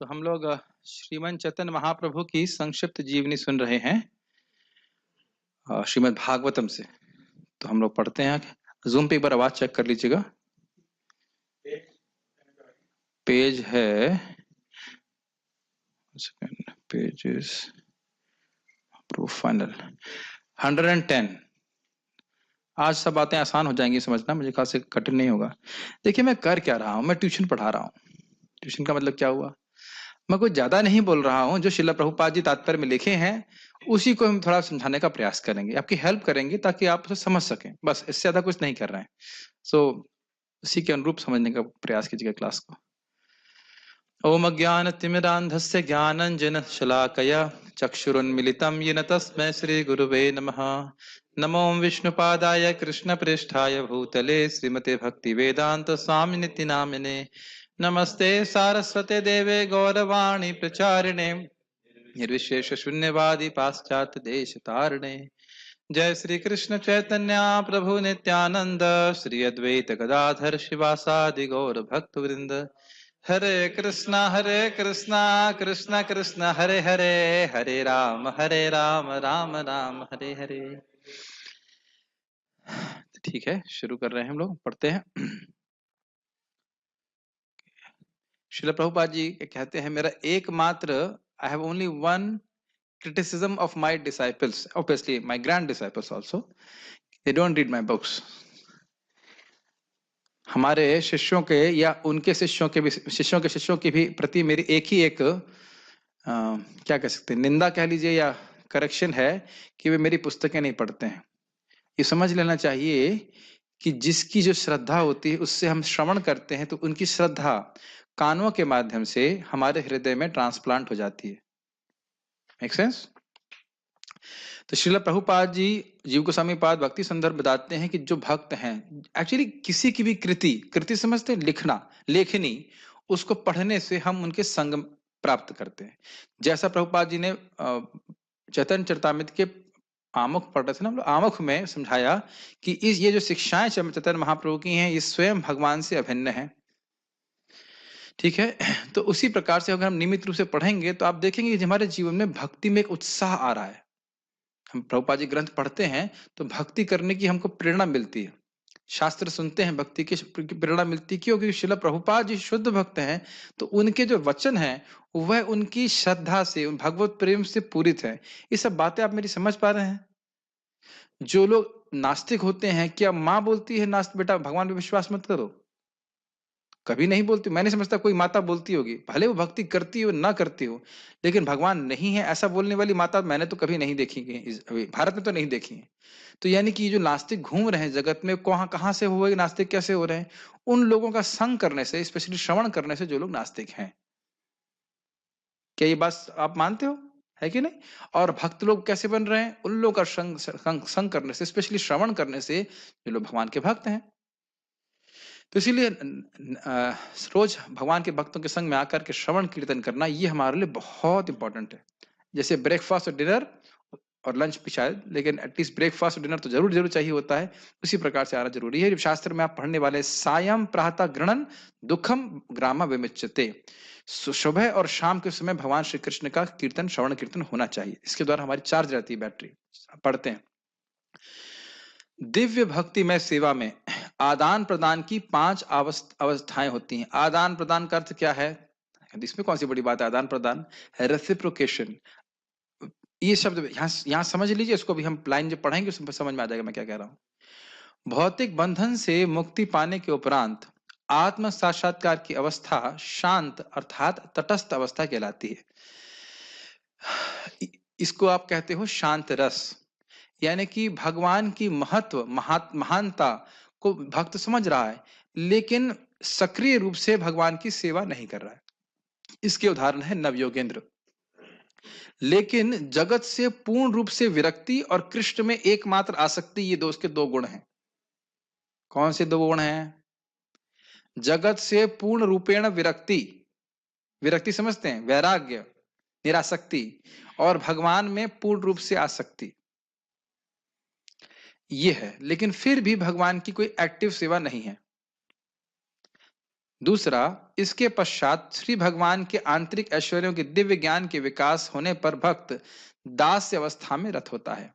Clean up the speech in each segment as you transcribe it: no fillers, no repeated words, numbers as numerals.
तो हम लोग श्रीमन चैतन्य महाप्रभु की संक्षिप्त जीवनी सुन रहे हैं श्रीमद् भागवतम से। तो हम लोग पढ़ते हैं। जूम पे एक बार आवाज चेक कर लीजिएगा। पेज है पेजेस प्रूफ फाइनल 110। आज सब बातें आसान हो जाएंगी समझना, मुझे खास से कठिन नहीं होगा। देखिए मैं कर क्या रहा हूं, मैं ट्यूशन पढ़ा रहा हूं। ट्यूशन का मतलब क्या हुआ, मैं कुछ ज्यादा नहीं बोल रहा हूं। जो श्रील प्रभुपाद जी तात्पर्य में लिखे हैं उसी को हम थोड़ा समझाने का प्रयास करेंगे, आपकी हेल्प करेंगे ताकि आप उसे समझ सकें, बस इससे ज्यादा कुछ नहीं कर रहे हैं। सो उसी के अनुरूप समझने का प्रयास कीजिएगा क्लास को। ओम अज्ञानतिमिरान्धस्य ज्ञानञ्जनशलाकया चक्षुरुन्मिलितं येन तस्मै श्रीगुरुवे नमः। नमो विष्णुपादाय कृष्णप्रेष्ठाय भूतले श्रीमते भक्तिवेदान्तस्वामिनिति नामिने। नमस्ते सारस्वते देवे गौरवाणी प्रचारिणे निर्विशेष शून्यवादी पाश्चात्य देश तारिणे। जय श्री कृष्ण चैतन्य प्रभु नित्यानंद श्री अद्वैत गदाधर शिवासादि गौर भक्त वृंद। हरे कृष्णा कृष्ण कृष्ण हरे हरे, हरे राम राम राम हरे हरे। ठीक है, शुरू कर रहे हैं हम लोग, पढ़ते हैं। श्रील प्रभुपाद जी कहते हैं, मेरा एकमात्र, I have only one criticism of my disciples, obviously my grand disciples also, they don't read my books. हमारे शिष्यों के या उनके शिष्यों के भी, शिष्यों के शिष्यों की भी प्रति मेरी एक ही एक क्या कह सकते हैं, निंदा कह लीजिए या करेक्शन है कि वे मेरी पुस्तकें नहीं पढ़ते हैं। ये समझ लेना चाहिए कि जिसकी जो श्रद्धा होती है उससे हम श्रवण करते हैं तो उनकी श्रद्धा कानों के माध्यम से हमारे हृदय में ट्रांसप्लांट हो जाती है। Make sense? तो श्रील प्रभुपाद जी जीव गोस्वामी पाद भक्ति संदर्भ बताते हैं कि जो भक्त हैं, एक्चुअली किसी की भी कृति समझते हैं, लिखना लेखनी, उसको पढ़ने से हम उनके संग प्राप्त करते हैं। जैसा प्रभुपाद जी ने चैतन्य चरितामृत के आमुख पढ़ रहे थे ना, हम लोग आमुख में समझाया कि ये जो शिक्षाएं चैतन्य महाप्रभु की हैं ये स्वयं भगवान से अभिन्न है। ठीक है, तो उसी प्रकार से अगर हम नियमित रूप से पढ़ेंगे तो आप देखेंगे कि हमारे जीवन में भक्ति में एक उत्साह आ रहा है। हम प्रभुपाद जी ग्रंथ पढ़ते हैं तो भक्ति करने की हमको प्रेरणा मिलती है, शास्त्र सुनते हैं भक्ति की प्रेरणा मिलती है। क्योंकि श्रील प्रभुपाद जी शुद्ध भक्त हैं, तो उनके जो वचन हैं वह उनकी श्रद्धा से, भगवत प्रेम से पूरित है। ये सब बातें आप मेरी समझ पा रहे हैं? जो लोग नास्तिक होते हैं, क्या माँ बोलती है नास्तिक बेटा भगवान पे विश्वास मत करो? कभी नहीं बोलती। मैं नहीं समझता कोई माता बोलती होगी, भले वो भक्ति करती हो ना करती हो, लेकिन भगवान नहीं है ऐसा बोलने वाली माता मैंने तो कभी नहीं देखी, भारत में तो नहीं देखी है। तो यानी कि जो नास्तिक घूम रहे हैं जगत में, कहां से हुए नास्तिक, कैसे हो रहे हैं? उन लोगों का संग करने से, स्पेशली श्रवण करने से जो लोग नास्तिक हैं। क्या ये बात आप मानते हो, है कि नहीं? और भक्त लोग कैसे बन रहे हैं? उन लोगों का संग करने से, स्पेशली श्रवण करने से जो लोग भगवान के भक्त हैं। तो इसीलिए रोज भगवान के भक्तों के संग में आकर के श्रवण कीर्तन करना ये हमारे लिए बहुत इंपॉर्टेंट है। जैसे ब्रेकफास्ट और डिनर और लंच भी शायद, लेकिन एटलीस्ट ब्रेकफास्ट और डिनर तो जरूर चाहिए होता है, उसी प्रकार से आना जरूरी है। शास्त्र में आप पढ़ने वाले सायं प्रातः गृणन दुखम ग्रामा विमुच्यते, सुबह और शाम के समय भगवान श्री कृष्ण का कीर्तन, श्रवण कीर्तन होना चाहिए। इसके द्वारा हमारी चार्ज रहती है बैटरी। पढ़ते हैं, दिव्य भक्ति में सेवा में आदान प्रदान की 5 अवस्थाएं होती हैं। आदान प्रदान का अर्थ क्या है? इसमें कौन सी बड़ी बात है? आदान प्रदान, रेसिप्रोकेशन। ये शब्द यहां समझ लीजिए, इसको भी हम लाइन जब पढ़ेंगे उसमें समझ में आ जाएगा मैं क्या कह रहा हूं। भौतिक बंधन से मुक्ति पाने के उपरांत आत्म साक्षात्कार की अवस्था शांत अर्थात तटस्थ अवस्था कहलाती है। इसको आप कहते हो शांत रस, यानी कि भगवान की महत्व, महानता को भक्त समझ रहा है, लेकिन सक्रिय रूप से भगवान की सेवा नहीं कर रहा है। इसके उदाहरण है नवयोगेंद्र। लेकिन जगत से पूर्ण रूप से विरक्ति और कृष्ण में एकमात्र आसक्ति, ये उसके 2 गुण हैं। कौन से 2 गुण हैं? जगत से पूर्ण रूपेण विरक्ति, विरक्ति समझते हैं, वैराग्य, निरासक्ति, और भगवान में पूर्ण रूप से आसक्ति, ये है। लेकिन फिर भी भगवान की कोई एक्टिव सेवा नहीं है। दूसरा, इसके पश्चात श्री भगवान के आंतरिक ऐश्वर्यों के दिव्य ज्ञान के विकास होने पर भक्त दास अवस्था में रत होता है।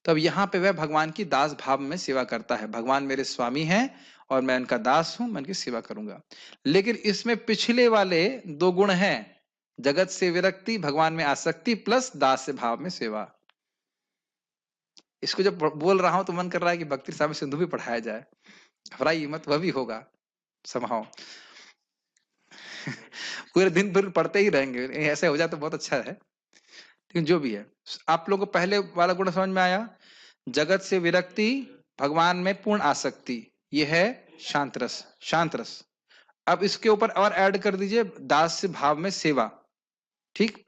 तो अब यहाँ पे वह भगवान की दास भाव में सेवा करता है। भगवान मेरे स्वामी हैं और मैं उनका दास हूं, मैं उनकी सेवा करूंगा। लेकिन इसमें पिछले वाले दो गुण हैं, जगत से विरक्ति, भगवान में आसक्ति, प्लस दास भाव में सेवा। इसको जब बोल रहा हूं तो मन कर रहा है कि भक्ति स्वामी सिंधु भी पढ़ाया जाए। घबराइए मत, वह भी होगा समहाउ। पूरे दिन भर पढ़ते ही रहेंगे, ऐसे हो जाए तो बहुत अच्छा है। लेकिन जो भी है, आप लोगों को पहले वाला गुण समझ में आया, जगत से विरक्ति, भगवान में पूर्ण आसक्ति, यह है शांत रस, शांत रस। अब इसके ऊपर और ऐड कर दीजिए दास भाव में सेवा। ठीक,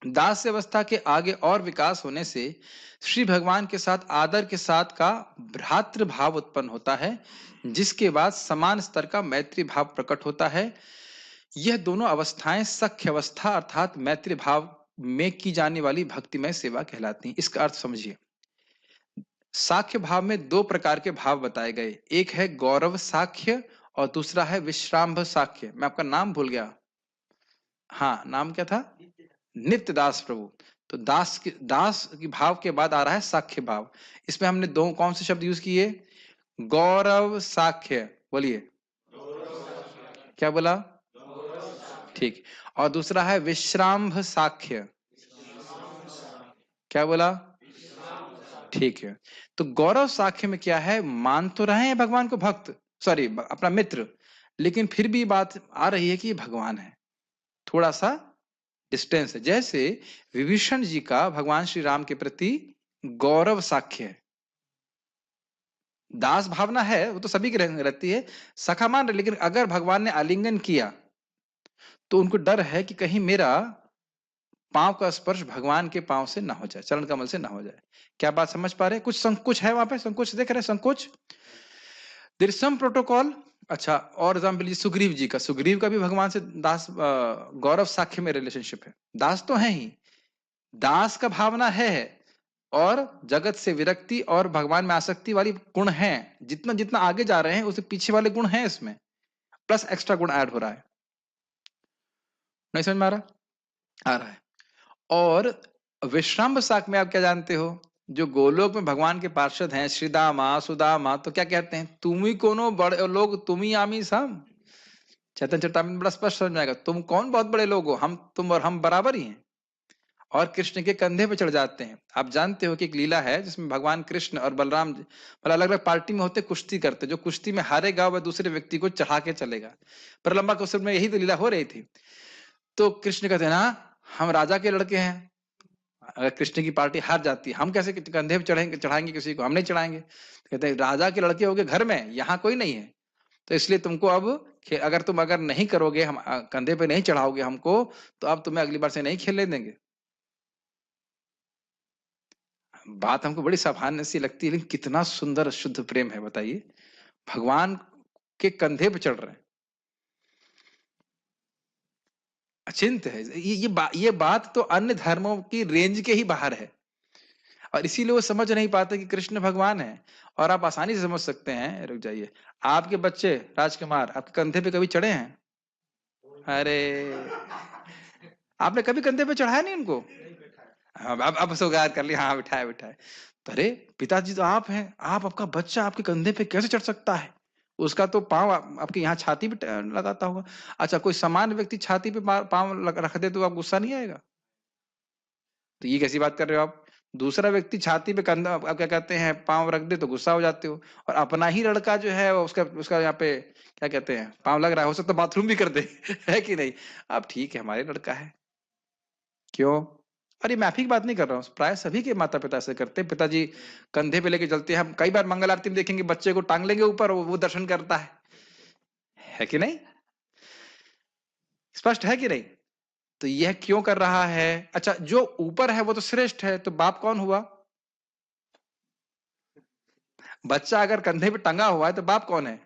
दास अवस्था के आगे और विकास होने से श्री भगवान के साथ आदर के साथ का भ्रातृ भाव उत्पन्न होता है, जिसके बाद समान स्तर का मैत्री भाव प्रकट होता है। यह दोनों अवस्थाएं सख्य अवस्था अर्थात मैत्री भाव में की जाने वाली भक्तिमय सेवा कहलाती हैं। इसका अर्थ समझिए, साख्य भाव में दो प्रकार के भाव बताए गए, एक है गौरव साख्य और दूसरा है विश्राम्भ साख्य। मैं आपका नाम भूल गया, हाँ नाम क्या था? नित्य दास प्रभु। तो दास की भाव के बाद आ रहा है साख्य भाव। इसमें हमने दो कौन से शब्द यूज किए? गौरव साख्य। बोलिए, क्या बोला? ठीक। और दूसरा है विश्राम्भ साख्य। क्या बोला? ठीक है। तो गौरव साख्य में क्या है, मान तो रहे हैं भगवान को भक्त, सॉरी अपना मित्र, लेकिन फिर भी बात आ रही है कि भगवान है, थोड़ा सा डिस्टेंस है। जैसे विभीषण जी का भगवान श्री राम के प्रति गौरव साख्य है, दास भावना है वो तो सभी की रहती है, सखा मान रहे, लेकिन अगर भगवान ने आलिंगन किया तो उनको डर है कि कहीं मेरा पांव का स्पर्श भगवान के पांव से ना हो जाए, चरण कमल से ना हो जाए। क्या बात समझ पा रहे हैं? कुछ संकोच है वहां पे, संकोच देख रहे हैं, संकोच, देयर इज सम प्रोटोकॉल। अच्छा, और एग्जाम्पल लीजिए सुग्रीव जी का, सुग्रीव का भी भगवान से दास गौरव साख्य में रिलेशनशिप है, दास तो है ही, दास का भावना है और जगत से विरक्ति और भगवान में आसक्ति वाली गुण है। जितना जितना आगे जा रहे हैं उससे पीछे वाले गुण हैं इसमें, प्लस एक्स्ट्रा गुण ऐड हो रहा है। नहीं समझ में आ रहा? आ रहा है। और विश्राम्भ शाख में आप क्या जानते हो, जो गोलोक में भगवान के पार्षद हैं, श्रीदामा सुदामा, तो क्या कहते हैं, तुम ही कोनो बड़े लोग, तुम ही आमी सम। चैतन्य चरितामृत में बड़ा स्पष्ट समझ में आएगा, तुम कौन बहुत बड़े लोग हो, हम तुम और हम बराबर ही हैं। और कृष्ण के कंधे पे चढ़ जाते हैं। आप जानते हो कि एक लीला है जिसमें भगवान कृष्ण और बलराम मतलब अलग अलग पार्टी में होते, कुश्ती करते, जो कुश्ती में हारेगा वह दूसरे व्यक्ति को चढ़ा के चलेगा। पर लंबा कुश्ती में यही तो लीला हो रही थी। तो कृष्ण कहते हैं ना, हम राजा के लड़के हैं, अगर कृष्ण की पार्टी हार जाती है हम कैसे कंधे पे चढ़ेंगे, चढ़ाएंगे किसी को, हम नहीं चढ़ाएंगे। कहते हैं राजा के लड़के होगे घर में, यहाँ कोई नहीं है, तो इसलिए तुमको अब अगर तुम अगर नहीं करोगे, हम कंधे पे नहीं चढ़ाओगे हमको, तो अब तुम्हें अगली बार से नहीं खेलने देंगे। बात हमको बड़ी सामान्य सी लगती है, लेकिन कितना सुंदर शुद्ध प्रेम है बताइए, भगवान के कंधे पे चढ़ रहे हैं, अचिंत्य है। ये बात तो अन्य धर्मों की रेंज के ही बाहर है, और इसीलिए वो समझ नहीं पाते कि कृष्ण भगवान है। और आप आसानी से समझ सकते हैं, रुक जाइए, आपके बच्चे राजकुमार आपके कंधे पे कभी चढ़े हैं? अरे आपने कभी कंधे पे चढ़ाया नहीं उनको? अब सुगार कर लिया, हाँ बिठाए बिठाए। तो अरे पिताजी तो आप हैं, आप आपका बच्चा आपके कंधे पे कैसे चढ़ सकता है? उसका तो पाँव आपके यहाँ छाती पे लगाता होगा। अच्छा, कोई सामान्य व्यक्ति छाती पे पाँव रख दे तो आप गुस्सा नहीं आएगा? तो ये कैसी बात कर रहे हो आप? दूसरा व्यक्ति छाती पे कंधा आप क्या कहते हैं पाँव रख दे तो गुस्सा हो जाते हो, और अपना ही लड़का जो है उसका उसका यहाँ पे क्या कहते हैं पाँव लग रहा है, हो सकता तो बाथरूम भी कर दे है कि नहीं? अब ठीक है हमारे लड़का है, क्यों? अरे मैं ही की बात नहीं कर रहा हूँ, प्राय सभी के माता पिता ऐसे करते हैं, पिताजी कंधे पे लेके चलते हैं। हम कई बार मंगल आरती में देखेंगे बच्चे को टांग लेंगे ऊपर, वो दर्शन करता है कि नहीं? स्पष्ट है कि नहीं? तो यह क्यों कर रहा है? अच्छा, जो ऊपर है वो तो श्रेष्ठ है, तो बाप कौन हुआ? बच्चा अगर कंधे पे टंगा हुआ है तो बाप कौन है?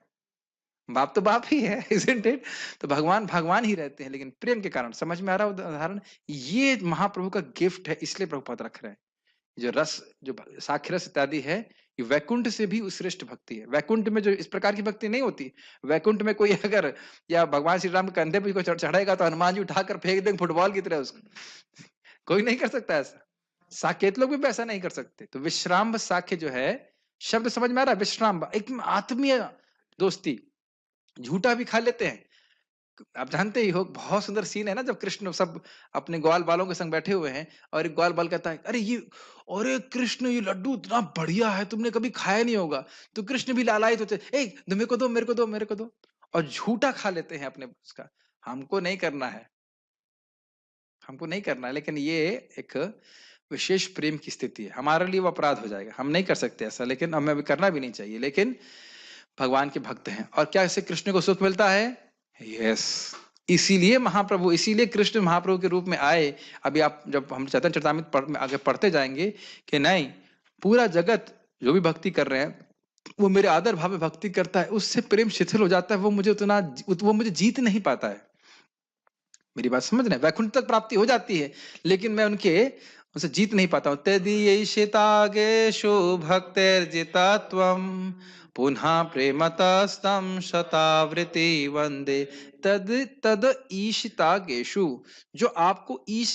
बाप तो बाप ही है, isn't it? तो भगवान भगवान ही रहते हैं, लेकिन प्रेम के कारण। समझ में आ रहा है उदाहरण? ये महाप्रभु का गिफ्ट है, इसलिए प्रभुपाद रख रहे हैं। जो रस, जो साख्य रस इत्यादि है, ये वैकुंठ से भी श्रेष्ठ भक्ति है। वैकुंठ में जो इस प्रकार की भक्ति नहीं होती। वैकुंठ में कोई अगर या भगवान श्री राम के कंधे पे कोई चढ़ेगा तो हनुमान जी उठाकर फेंक देंगे फुटबॉल की तरह उसको। कोई नहीं कर सकता ऐसा। साकेत लोग भी ऐसा नहीं कर सकते। तो विश्राम्भ साख्य जो है, शब्द समझ में आ रहा है? विश्राम्भ एक आत्मीय दोस्ती, झूठा भी खा लेते हैं। आप जानते ही हो, बहुत सुंदर सीन है ना, जब कृष्ण सब अपने ग्वाल बालों के संग बैठे हुए हैं और एक ग्वाल बाल कहता है, अरे कृष्ण, ये लड्डू इतना बढ़िया है, तुमने कभी खाया नहीं होगा। तो कृष्ण भी लालायित होते, मेरे को दो, मेरे को दो, मेरे को दो, और झूठा खा लेते हैं अपने उसका। हमको नहीं करना है, हमको नहीं करना है, लेकिन ये एक विशेष प्रेम की स्थिति है, हमारे लिए वो अपराध हो जाएगा, हम नहीं कर सकते ऐसा, लेकिन हमें अभी करना भी नहीं चाहिए। लेकिन भगवान के भक्त हैं, और क्या इससे कृष्ण को सुख मिलता है? यस। इसीलिए महाप्रभु, इसीलिए कृष्ण महाप्रभु के रूप में आए। अभी आप जब हम चैतन्य चरितामृत आगे पढ़ते जाएंगे कि नहीं, पूरा जगत जो भी भक्ति कर रहे हैं वो मेरे आदर भाव में भक्ति करता है, उससे प्रेम शिथिल हो जाता है, वो मुझे जीत नहीं पाता है। मेरी बात समझ रहे हैं? वैकुंठ तक प्राप्ति हो जाती है, लेकिन मैं उनसे जीत नहीं पाता हूं। तदीयैषितागेषु भक्तिर्जितात्वं पुनः प्रेमतस्तं शतावृत्ति वंदे। तद तद ईशितागेषु, जो आपको ईश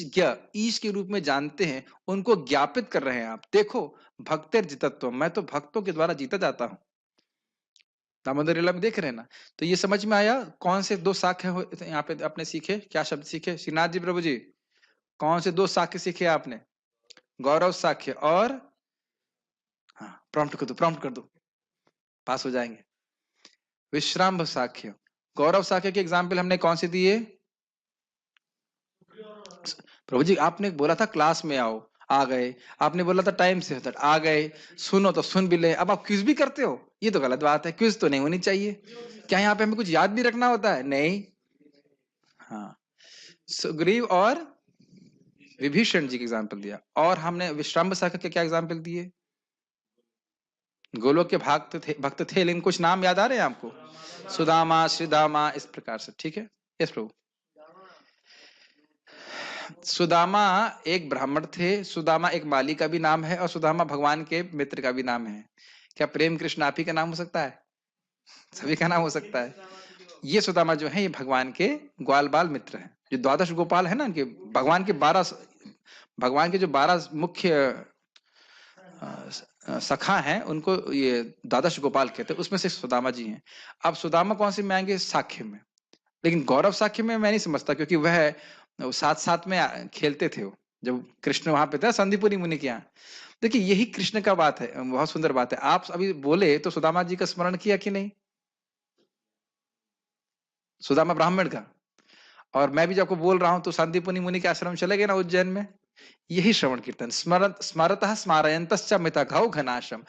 के रूप में जानते हैं, उनको ज्ञापित कर रहे हैं आप। देखो, भक्तिर्जितत्वम, मैं तो भक्तों के द्वारा जीता जाता हूं। दामोदर लीला में देख रहे हैं ना। तो ये समझ में आया कौन से दो साख्य यहाँ पे आपने सीखे, क्या शब्द सीखे श्रीनाथ जी प्रभु जी? कौन से दो साख्य सीखे आपने? गौरव साख्य और, हाँ प्रॉम्प्ट कर दो, प्रॉम्प्ट कर दो, पास हो जाएंगे। विश्राम्भ साख्य, गौरव साख्य के एग्जाम्पल हमने कौन से दिए? प्रभु जी आपने बोला था क्लास में आओ, आ गए। आपने बोला था टाइम से होता, आ गए। सुनो तो सुन भी ले, अब आप क्विज भी करते हो, ये तो गलत बात है। क्विज तो नहीं होनी चाहिए। क्या यहाँ पे हमें कुछ याद भी रखना होता है? नहीं। हाँ, सुग्रीव और विभीषण जी के एग्जाम्पल दिया, और हमने विश्राम्भ साख्य के क्या एग्जाम्पल दिए? गोलोक के भक्त थे, लेकिन कुछ नाम याद आ रहे हैं आपको? सुदामा, श्रीदामा, इस प्रकार से। ठीक है, यस प्रभु। सुदामा एक ब्राह्मण थे, सुदामा एक माली का भी नाम है, और सुदामा भगवान के मित्र का भी नाम है। क्या प्रेम कृष्ण आप ही का नाम हो सकता है? सभी का नाम हो सकता है। ये सुदामा जो है, ये भगवान के ग्वाल बाल मित्र हैं। जो द्वादश गोपाल है ना, इनके भगवान के जो 12 मुख्य सखा हैं, उनको ये द्वादश गोपाल कहते हैं, उसमें से सुदामा जी हैं। अब सुदामा कौन से में आएंगे? साख्य में। लेकिन गौरव साख्य में मैं नहीं समझता, क्योंकि वह साथ साथ में खेलते थे। वो जब कृष्ण वहां पे था संदीपुरी मुनि के यहाँ। देखिए, यही कृष्ण का बात है, बहुत सुंदर बात है। आप अभी बोले तो सुदामा जी का स्मरण किया कि नहीं? सुदामा ब्राह्मण का। और मैं भी जब आपको बोल रहा हूं तो संदीपुनी मुनि के आश्रम चले गए ना उज्जैन में। यही श्रवण कीर्तन, स्मरतः स्मारयन्तश्च मितघौ घनाशम,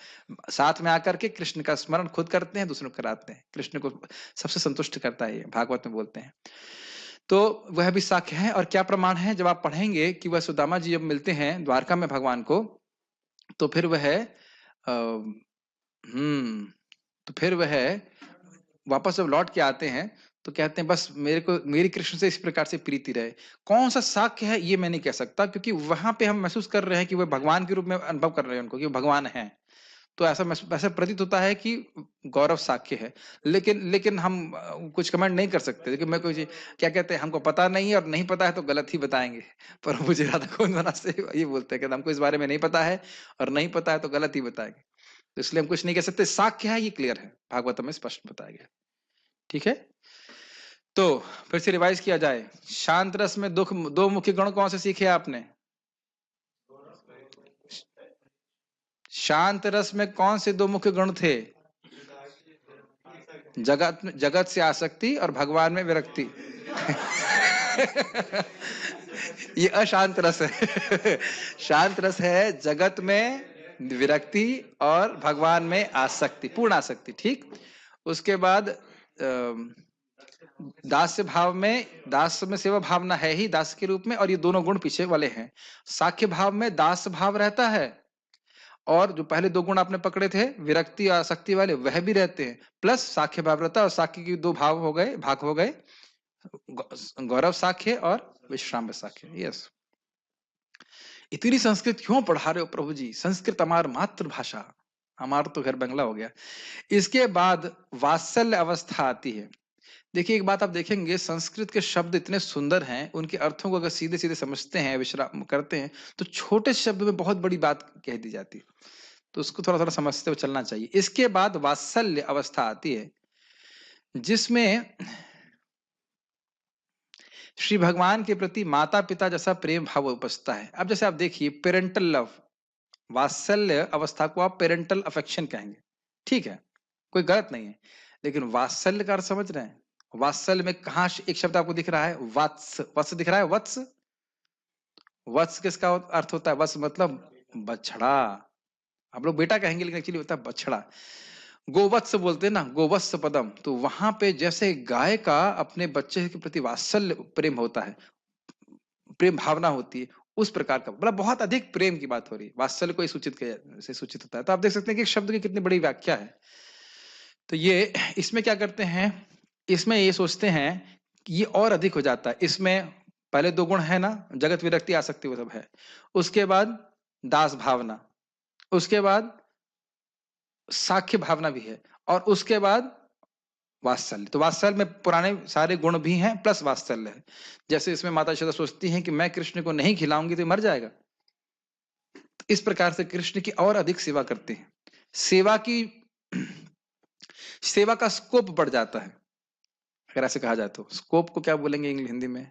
साथ में आकर के कृष्ण का स्मरण खुद करते हैं, दूसरों को कराते हैं। कृष्ण को सबसे संतुष्ट करता है, ये भागवत में बोलते हैं। तो वह भी साख्य है। और क्या प्रमाण है? जब आप पढ़ेंगे कि वह सुदामा जी जब मिलते हैं द्वारका में भगवान को, तो फिर वह तो फिर वह वापस जब लौट के आते हैं तो कहते हैं, बस मेरी कृष्ण से इस प्रकार से प्रीति रहे। कौन सा साक्ष्य है ये मैं नहीं कह सकता, क्योंकि वहां पे हम महसूस कर रहे हैं कि वह भगवान के रूप में अनुभव कर रहे हैं उनको, कि भगवान है। तो ऐसा प्रतीत होता है कि गौरव साक्ष्य है। लेकिन हम कुछ कमेंट नहीं कर सकते, लेकिन मैं कुछ, क्या कहते हैं, हमको पता नहीं है, और नहीं पता है तो गलत ही बताएंगे। पर मुझे राधा गोविंद से ये बोलते हैं कि हमको इस बारे में नहीं पता है, और नहीं पता है तो गलत ही बताएंगे। तो इसलिए हम कुछ नहीं कह सकते। साक्ष्य है, ये क्लियर है, भागवत में स्पष्ट बताया गया। ठीक है, तो फिर से रिवाइज किया जाए। शांत रस में दो मुख्य गुण कौन से सीखे आपने? शांत रस में कौन से दो मुख्य गुण थे? जगत से आसक्ति और भगवान में विरक्ति। ये अशांत रस है। शांत रस है जगत में विरक्ति और भगवान में आसक्ति, पूर्ण आसक्ति। ठीक, उसके बाद दास्य भाव में, दास में सेवा भावना है ही दास के रूप में, और ये दोनों गुण पीछे वाले हैं। साख्य भाव में दास भाव रहता है, और जो पहले दो गुण आपने पकड़े थे विरक्ति और आसक्ति वाले, वह भी रहते हैं, प्लस साख्य भाव रहता है। और साख्य के दो भाग हो गए, गौरव साख्य और विश्राम्भ साख्य। यस, इतनी संस्कृत क्यों पढ़ा रहे हो प्रभु जी, संस्कृत हमार मातृभाषा, हमारा तो घर बंगला हो गया। इसके बाद वात्सल्य अवस्था आती है। देखिए एक बात आप देखेंगे, संस्कृत के शब्द इतने सुंदर हैं, उनके अर्थों को अगर सीधे सीधे समझते हैं, विश्राम करते हैं, तो छोटे शब्द में बहुत बड़ी बात कह दी जाती है। तो उसको थोड़ा थोड़ा समझते हुए चलना चाहिए। इसके बाद वात्सल्य अवस्था आती है, जिसमें श्री भगवान के प्रति माता पिता जैसा प्रेम भाव उपजता है। अब जैसे आप देखिए पेरेंटल लव, वात्सल्य अवस्था को आप पेरेंटल अफेक्शन कहेंगे, ठीक है, कोई गलत नहीं है, लेकिन वात्सल्य का अर्थ समझ रहे हैं? वात्सल्य में कहा एक शब्द आपको दिख रहा है, वत्स, वत्स दिख रहा है, वत्स। वत्स किसका अर्थ होता है? वत्स मतलब बछड़ा, हम लोग बेटा कहेंगे लेकिन एक्चुअली होता है बछड़ा। गोवत्स बोलते हैं ना, गोवत्स पदम, तो वहां पे जैसे गाय का अपने बच्चे के प्रति वात्सल्य प्रेम होता है, प्रेम भावना होती है, उस प्रकार का मतलब बहुत अधिक प्रेम की बात हो रही है, वात्सल्य को से सूचित होता है। तो आप देख सकते हैं कि एक शब्द की कितनी बड़ी व्याख्या है। तो ये इसमें क्या करते हैं, इसमें ये सोचते हैं कि ये और अधिक हो जाता है। इसमें पहले दो गुण है ना, जगत विरक्ति आ सकती, वो सब है। उसके बाद दास भावना, उसके बाद साख्य भावना भी है, और उसके बाद वात्सल्य। तो वात्सल्य में पुराने सारे गुण भी हैं प्लस वात्सल्य है। जैसे इसमें माता यशोदा सोचती हैं कि मैं कृष्ण को नहीं खिलाऊंगी तो मर जाएगा, तो इस प्रकार से कृष्ण की और अधिक सेवा करते हैं। सेवा की सेवा का स्कोप बढ़ जाता है, अगर ऐसे कहा जाए तो। स्कोप को क्या बोलेंगे इंग्लिश हिंदी में?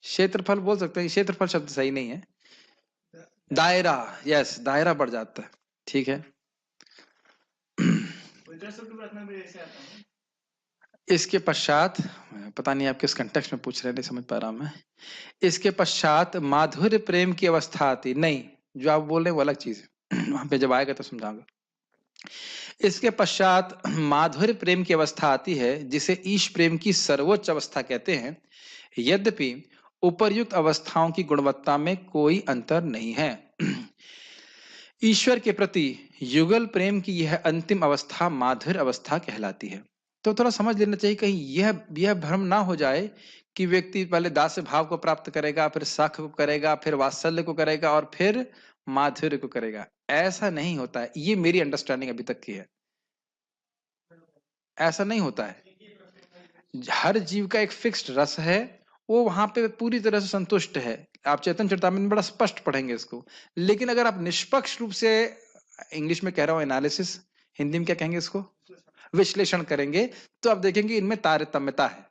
क्षेत्रफल बोल सकते हैं, क्षेत्रफल शब्द सही नहीं है, दायरा, यस, दायरा बढ़ जाता है, ठीक है। इसके पश्चात, पता नहीं आप किस कंटेक्स्ट में पूछ रहे हैं, नहीं समझ पा रहा मैं। इसके पश्चात माधुर्य प्रेम की अवस्था आती नहीं, जो आप बोल रहे हैं वो अलग चीज है, वहां पे जब आएगा तो समझाऊंगा। इसके पश्चात माधुर्य प्रेम की अवस्था आती है, जिसे ईश प्रेम की सर्वोच्च अवस्था कहते हैं। यद्यपि उपर्युक्त अवस्थाओं की गुणवत्ता में कोई अंतर नहीं है। ईश्वर के प्रति युगल प्रेम की यह अंतिम अवस्था माधुर्य अवस्था कहलाती है। तो थोड़ा समझ लेना चाहिए, कहीं यह भ्रम ना हो जाए कि व्यक्ति पहले दास्य भाव को प्राप्त करेगा, फिर साख को करेगा, फिर वात्सल्य को करेगा, और फिर माधुर्य को करेगा। ऐसा नहीं होता है, ये मेरी अंडरस्टैंडिंग अभी तक की है, ऐसा नहीं होता है। हर जीव का एक फिक्स्ड रस है, वो वहां पे पूरी तरह से संतुष्ट है। आप चैतन्य चरितामृत में बड़ा स्पष्ट पढ़ेंगे इसको। लेकिन अगर आप निष्पक्ष रूप से, इंग्लिश में कह रहा हूं एनालिसिस, हिंदी में क्या कहेंगे इसको, विश्लेषण करेंगे, तो आप देखेंगे इनमें तारतम्यता है।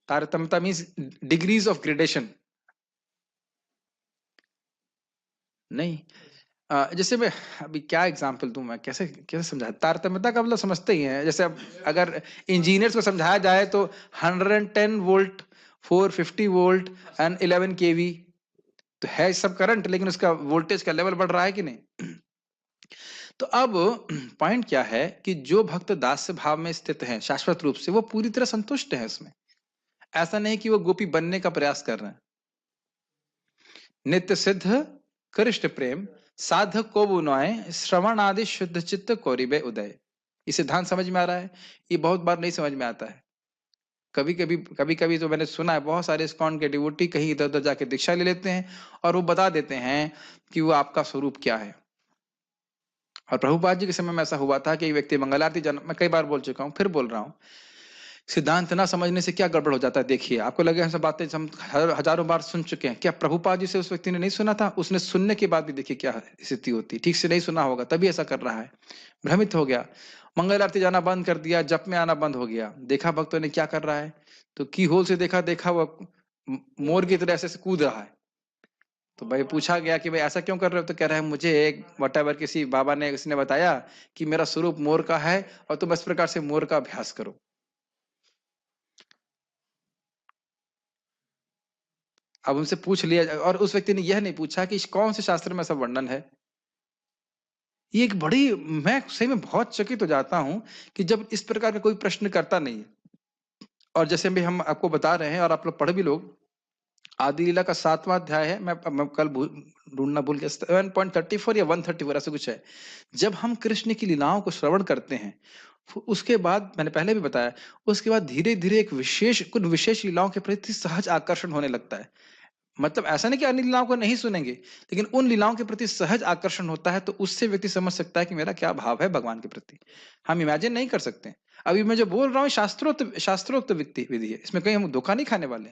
तारतम्यता मीन्स डिग्रीज ऑफ ग्रेडेशन, नहीं। जैसे मैं अभी क्या एग्जांपल दूं, मैं कैसे कैसे समझा, तारतम्यता का मतलब समझते ही हैं। जैसे अब अगर इंजीनियर्स को समझाया जाए तो 110 वोल्ट, 450 वोल्ट एंड 11 केवी, तो है सब करंट, लेकिन उसका वोल्टेज का लेवल बढ़ रहा है कि नहीं। तो अब पॉइंट क्या है कि जो भक्त दास्य भाव में स्थित हैं शाश्वत रूप से, वो पूरी तरह संतुष्ट है इसमें। ऐसा नहीं कि वो गोपी बनने का प्रयास कर रहे हैं। नित्य सिद्ध कृष्ण प्रेम साधक को बुनाए, श्रवण आदि शुद्ध चित्त कोरिबे उदय। ये सिद्धांत समझ में आ रहा है? ये बहुत बार नहीं समझ में आता है। कभी कभी तो मैंने सुना है, बहुत सारे इस्कॉन के डिवोटी कहीं इधर उधर जाके दीक्षा ले लेते हैं और वो बता देते हैं कि वो आपका स्वरूप क्या है। और प्रभुपाद जी के समय में ऐसा हुआ था कि एक व्यक्ति मंगल आरती मैं कई बार बोल चुका हूँ, फिर बोल रहा हूँ, सिद्धांत ना समझने से क्या गड़बड़ हो जाता है। देखिए, आपको लगे हम सब बातें हम हजारों बार सुन चुके हैं, क्या प्रभुपाद जी से उस व्यक्ति ने नहीं सुना था? उसने सुनने के बाद भी देखिए क्या स्थिति होती, ठीक से नहीं सुना होगा तभी ऐसा कर रहा है, भ्रमित हो गया, मंगल आरती जाना बंद कर दिया, जप में आना बंद हो गया। देखा भक्तों ने क्या कर रहा है, तो की होल से देखा वो मोर की तरह ऐसे कूद रहा है। तो भाई पूछा गया कि भाई ऐसा क्यों कर रहे हो, तो कह रहा है मुझे एक वटेवर किसी बाबा ने उसने बताया कि मेरा स्वरूप मोर का है और तुम इस प्रकार से मोर का अभ्यास करो। अब उनसे पूछ लिया, और उस व्यक्ति ने यह नहीं पूछा कि कौन से शास्त्र में ऐसा वर्णन है। ये एक बड़ी, मैं सही में बहुत चकित हो जाता हूं कि जब इस प्रकार का कोई प्रश्न करता नहीं है। और जैसे भी हम आपको बता रहे हैं और आप लोग पढ़ भी लोग, आदि लीला का 7वां अध्याय है, मैं कल ढूंढना भूल गया, 7.34 या 134 ऐसा कुछ है। जब हम कृष्ण की लीलाओं को श्रवण करते हैं, उसके बाद मैंने पहले भी बताया, उसके बाद धीरे धीरे एक कुछ विशेष लीलाओं के प्रति सहज आकर्षण होने लगता है। मतलब ऐसा नहीं कि अन्य लीलाओं को नहीं सुनेंगे, लेकिन उन लीलाओं के प्रति सहज आकर्षण होता है, तो उससे व्यक्ति समझ सकता है कि मेरा क्या भाव है भगवान के प्रति। हम इमेजिन नहीं कर सकते। अभी मैं जो बोल रहा हूँ शास्त्रोक्त विधि है, इसमें कहीं हम धोखा नहीं खाने वाले।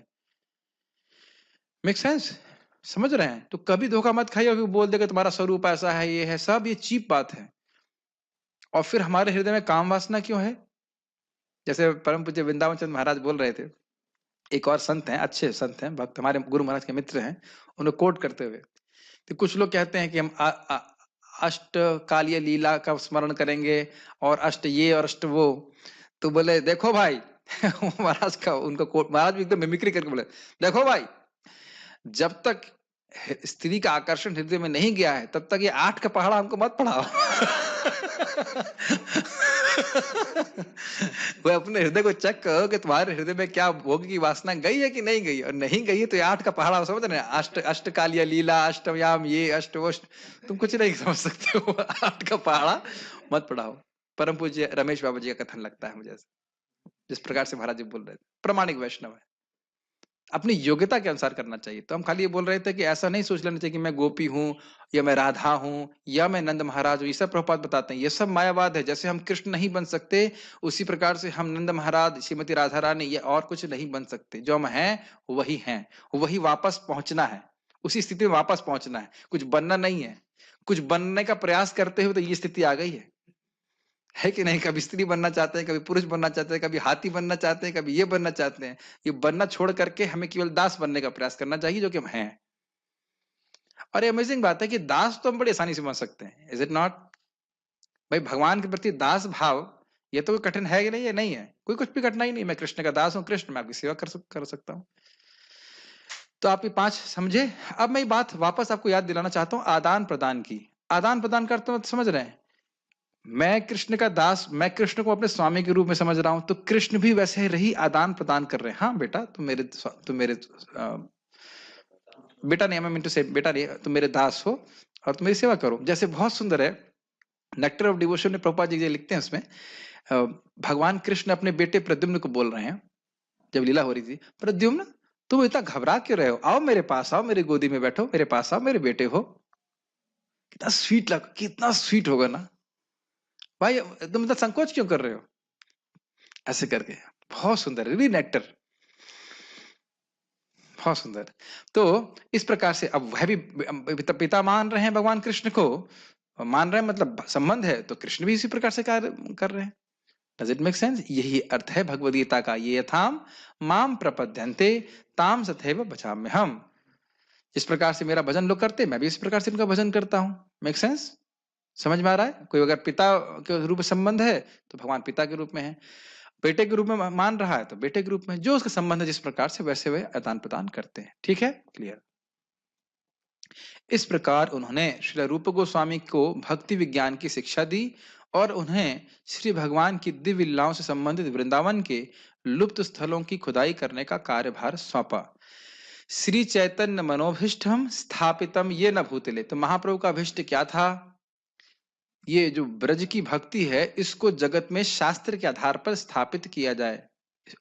Make sense? समझ रहे हैं? तो कभी धोखा मत खाइए, अभी बोल देगा तुम्हारा स्वरूप ऐसा है, ये है, सब ये चीप बात है। और फिर हमारे हृदय में काम वासना क्यों है? जैसे परम पूज्य वृंदावन चंद्र महाराज बोल रहे थे, एक और संत हैं, अच्छे संत हैं, भक्त हमारे गुरु महाराज के मित्र हैं, उन्हें कोट करते हुए, तो कुछ लोग कहते हैं कि हम अष्ट कालीय लीला का स्मरण करेंगे और अष्ट ये और अष्ट वो। तो बोले देखो भाई महाराज का उनका कोट, महाराज भी एकदम मिमिक्री करके बोले, देखो भाई, जब तक स्त्री का आकर्षण हृदय में नहीं गया है, तब तक ये 8 का पहाड़ा हमको मत पढ़ाओ। वो अपने हृदय को चेक करो कि तुम्हारे हृदय में क्या भोग की वासना गई है कि नहीं गई, और नहीं गई है तो ये 8 का पहाड़ा समझ रहे हैं, अष्ट कालिया लीला, अष्टयाम, ये अष्ट वष्ट, तुम कुछ नहीं समझ सकते हो। 8 का पहाड़ा मत पढ़ाओ। परम पूज्य रमेश बाबा जी का कथन लगता है मुझे, जिस प्रकार से महाराज जी बोल रहे थे, प्रामाणिक वैष्णव है, अपनी योग्यता के अनुसार करना चाहिए। तो हम खाली ये बोल रहे थे कि ऐसा नहीं सोच लेना चाहिए कि मैं गोपी हूं, या मैं राधा हूं, या मैं नंद महाराज हूं। ये सब प्रभुपाद बताते हैं, ये सब मायावाद है। जैसे हम कृष्ण नहीं बन सकते, उसी प्रकार से हम नंद महाराज, श्रीमती राधा रानी, ये और कुछ नहीं बन सकते। जो हम हैं वही हैं, वही वापस पहुंचना है, उसी स्थिति में वापस पहुंचना है, कुछ बनना नहीं है। कुछ बनने का प्रयास करते हुए तो ये स्थिति आ गई है कि नहीं? कभी स्त्री बनना चाहते हैं, कभी पुरुष बनना चाहते हैं, कभी हाथी बनना चाहते हैं, कभी ये बनना चाहते हैं। ये बनना छोड़ करके हमें केवल दास बनने का प्रयास करना चाहिए, जो कि हम हैं। और ये अमेजिंग बात है कि दास तो हम बड़ी आसानी से बन सकते हैं, इज इट नॉट? भाई भगवान के प्रति दास भाव, ये तो कोई कठिन है कि नहीं? ये नहीं है, कोई कुछ भी कठिनाई नहीं। मैं कृष्ण का दास हूं, कृष्ण मैं आपकी सेवा कर सकता हूं। तो आप ये 5 समझे। अब मैं ये बात वापस आपको याद दिलाना चाहता हूं, आदान प्रदान की। आदान प्रदान करते वक्त समझ रहे हैं, मैं कृष्ण का दास, मैं कृष्ण को अपने स्वामी के रूप में समझ रहा हूं, तो कृष्ण भी वैसे ही आदान प्रदान कर रहे हैं। हाँ बेटा, तुम मेरे बेटा नहीं, मैं मिंटू से बेटा नहीं, तुम मेरे दास हो और तुम मेरी सेवा करो। जैसे बहुत सुंदर है, नेक्टर ऑफ डिवोशन में प्रभुपाद जी लिखते हैं उसमें, भगवान कृष्ण अपने बेटे प्रद्युम्न को बोल रहे हैं, जब लीला हो रही थी, प्रद्युम्न तुम इतना घबरा क्यों रहे हो, आओ मेरे पास, आओ मेरी गोदी में बैठो, मेरे पास आओ, मेरे बेटे हो। कितना स्वीट लग, कितना स्वीट होगा ना भाई, तुम इतना संकोच क्यों कर रहे हो? ऐसे करके बहुत सुंदर, रियली नेक्टर, बहुत सुंदर। तो इस प्रकार से अब वह भी पिता मान रहे हैं भगवान कृष्ण को, मान रहे हैं मतलब संबंध है, तो कृष्ण भी इसी प्रकार से कार्य कर रहे हैं। Does it make sense? यही अर्थ है भगवद गीता का, ये यथाम माम प्रपद्यन्ते ताम तथैव भजाम्यहम्। जिस प्रकार से मेरा भजन लोग करते, मैं भी इस प्रकार से इनका भजन करता हूं। Make sense? समझ में आ रहा है? कोई अगर पिता के रूप में संबंध है तो भगवान पिता के रूप में है, बेटे के रूप में मान रहा है तो बेटे के रूप में, जो उसका संबंध है जिस प्रकार से, वैसे वे आदान प्रदान करते हैं। ठीक है? क्लियर? इस प्रकार उन्होंने श्री रूप गोस्वामी को भक्ति विज्ञान की शिक्षा दी और उन्हें श्री भगवान की दिव्य लीलाओं से संबंधित वृंदावन के लुप्त स्थलों की खुदाई करने का कार्यभार सौंपा। श्री चैतन्य मनोभिष्टम स्थापितम ये न भूतले। तो महाप्रभु का अभिष्ट क्या था? ये जो ब्रज की भक्ति है, इसको जगत में शास्त्र के आधार पर स्थापित किया जाए।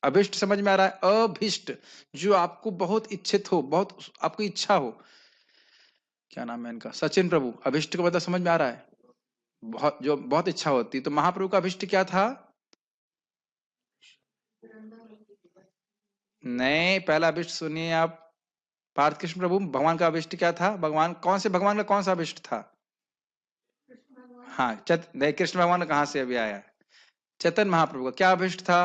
अभिष्ट समझ में आ रहा है? अभिष्ट, जो आपको बहुत इच्छित हो, बहुत आपकी इच्छा हो। क्या नाम है इनका? सचिन प्रभु। अभिष्ट का मतलब समझ में आ रहा है? बहुत, जो बहुत इच्छा होती। तो महाप्रभु का अभिष्ट क्या था? नहीं, पहला अभिष्ट सुनिए आप। पार्थ कृष्ण प्रभु, भगवान का अभिष्ट क्या था? भगवान कौन से, भगवान का कौन सा अभिष्ट था? हाँ, नहीं, कृष्ण भगवान कहां से अभी आया? चैतन्य महाप्रभु का क्या अभिष्ट था?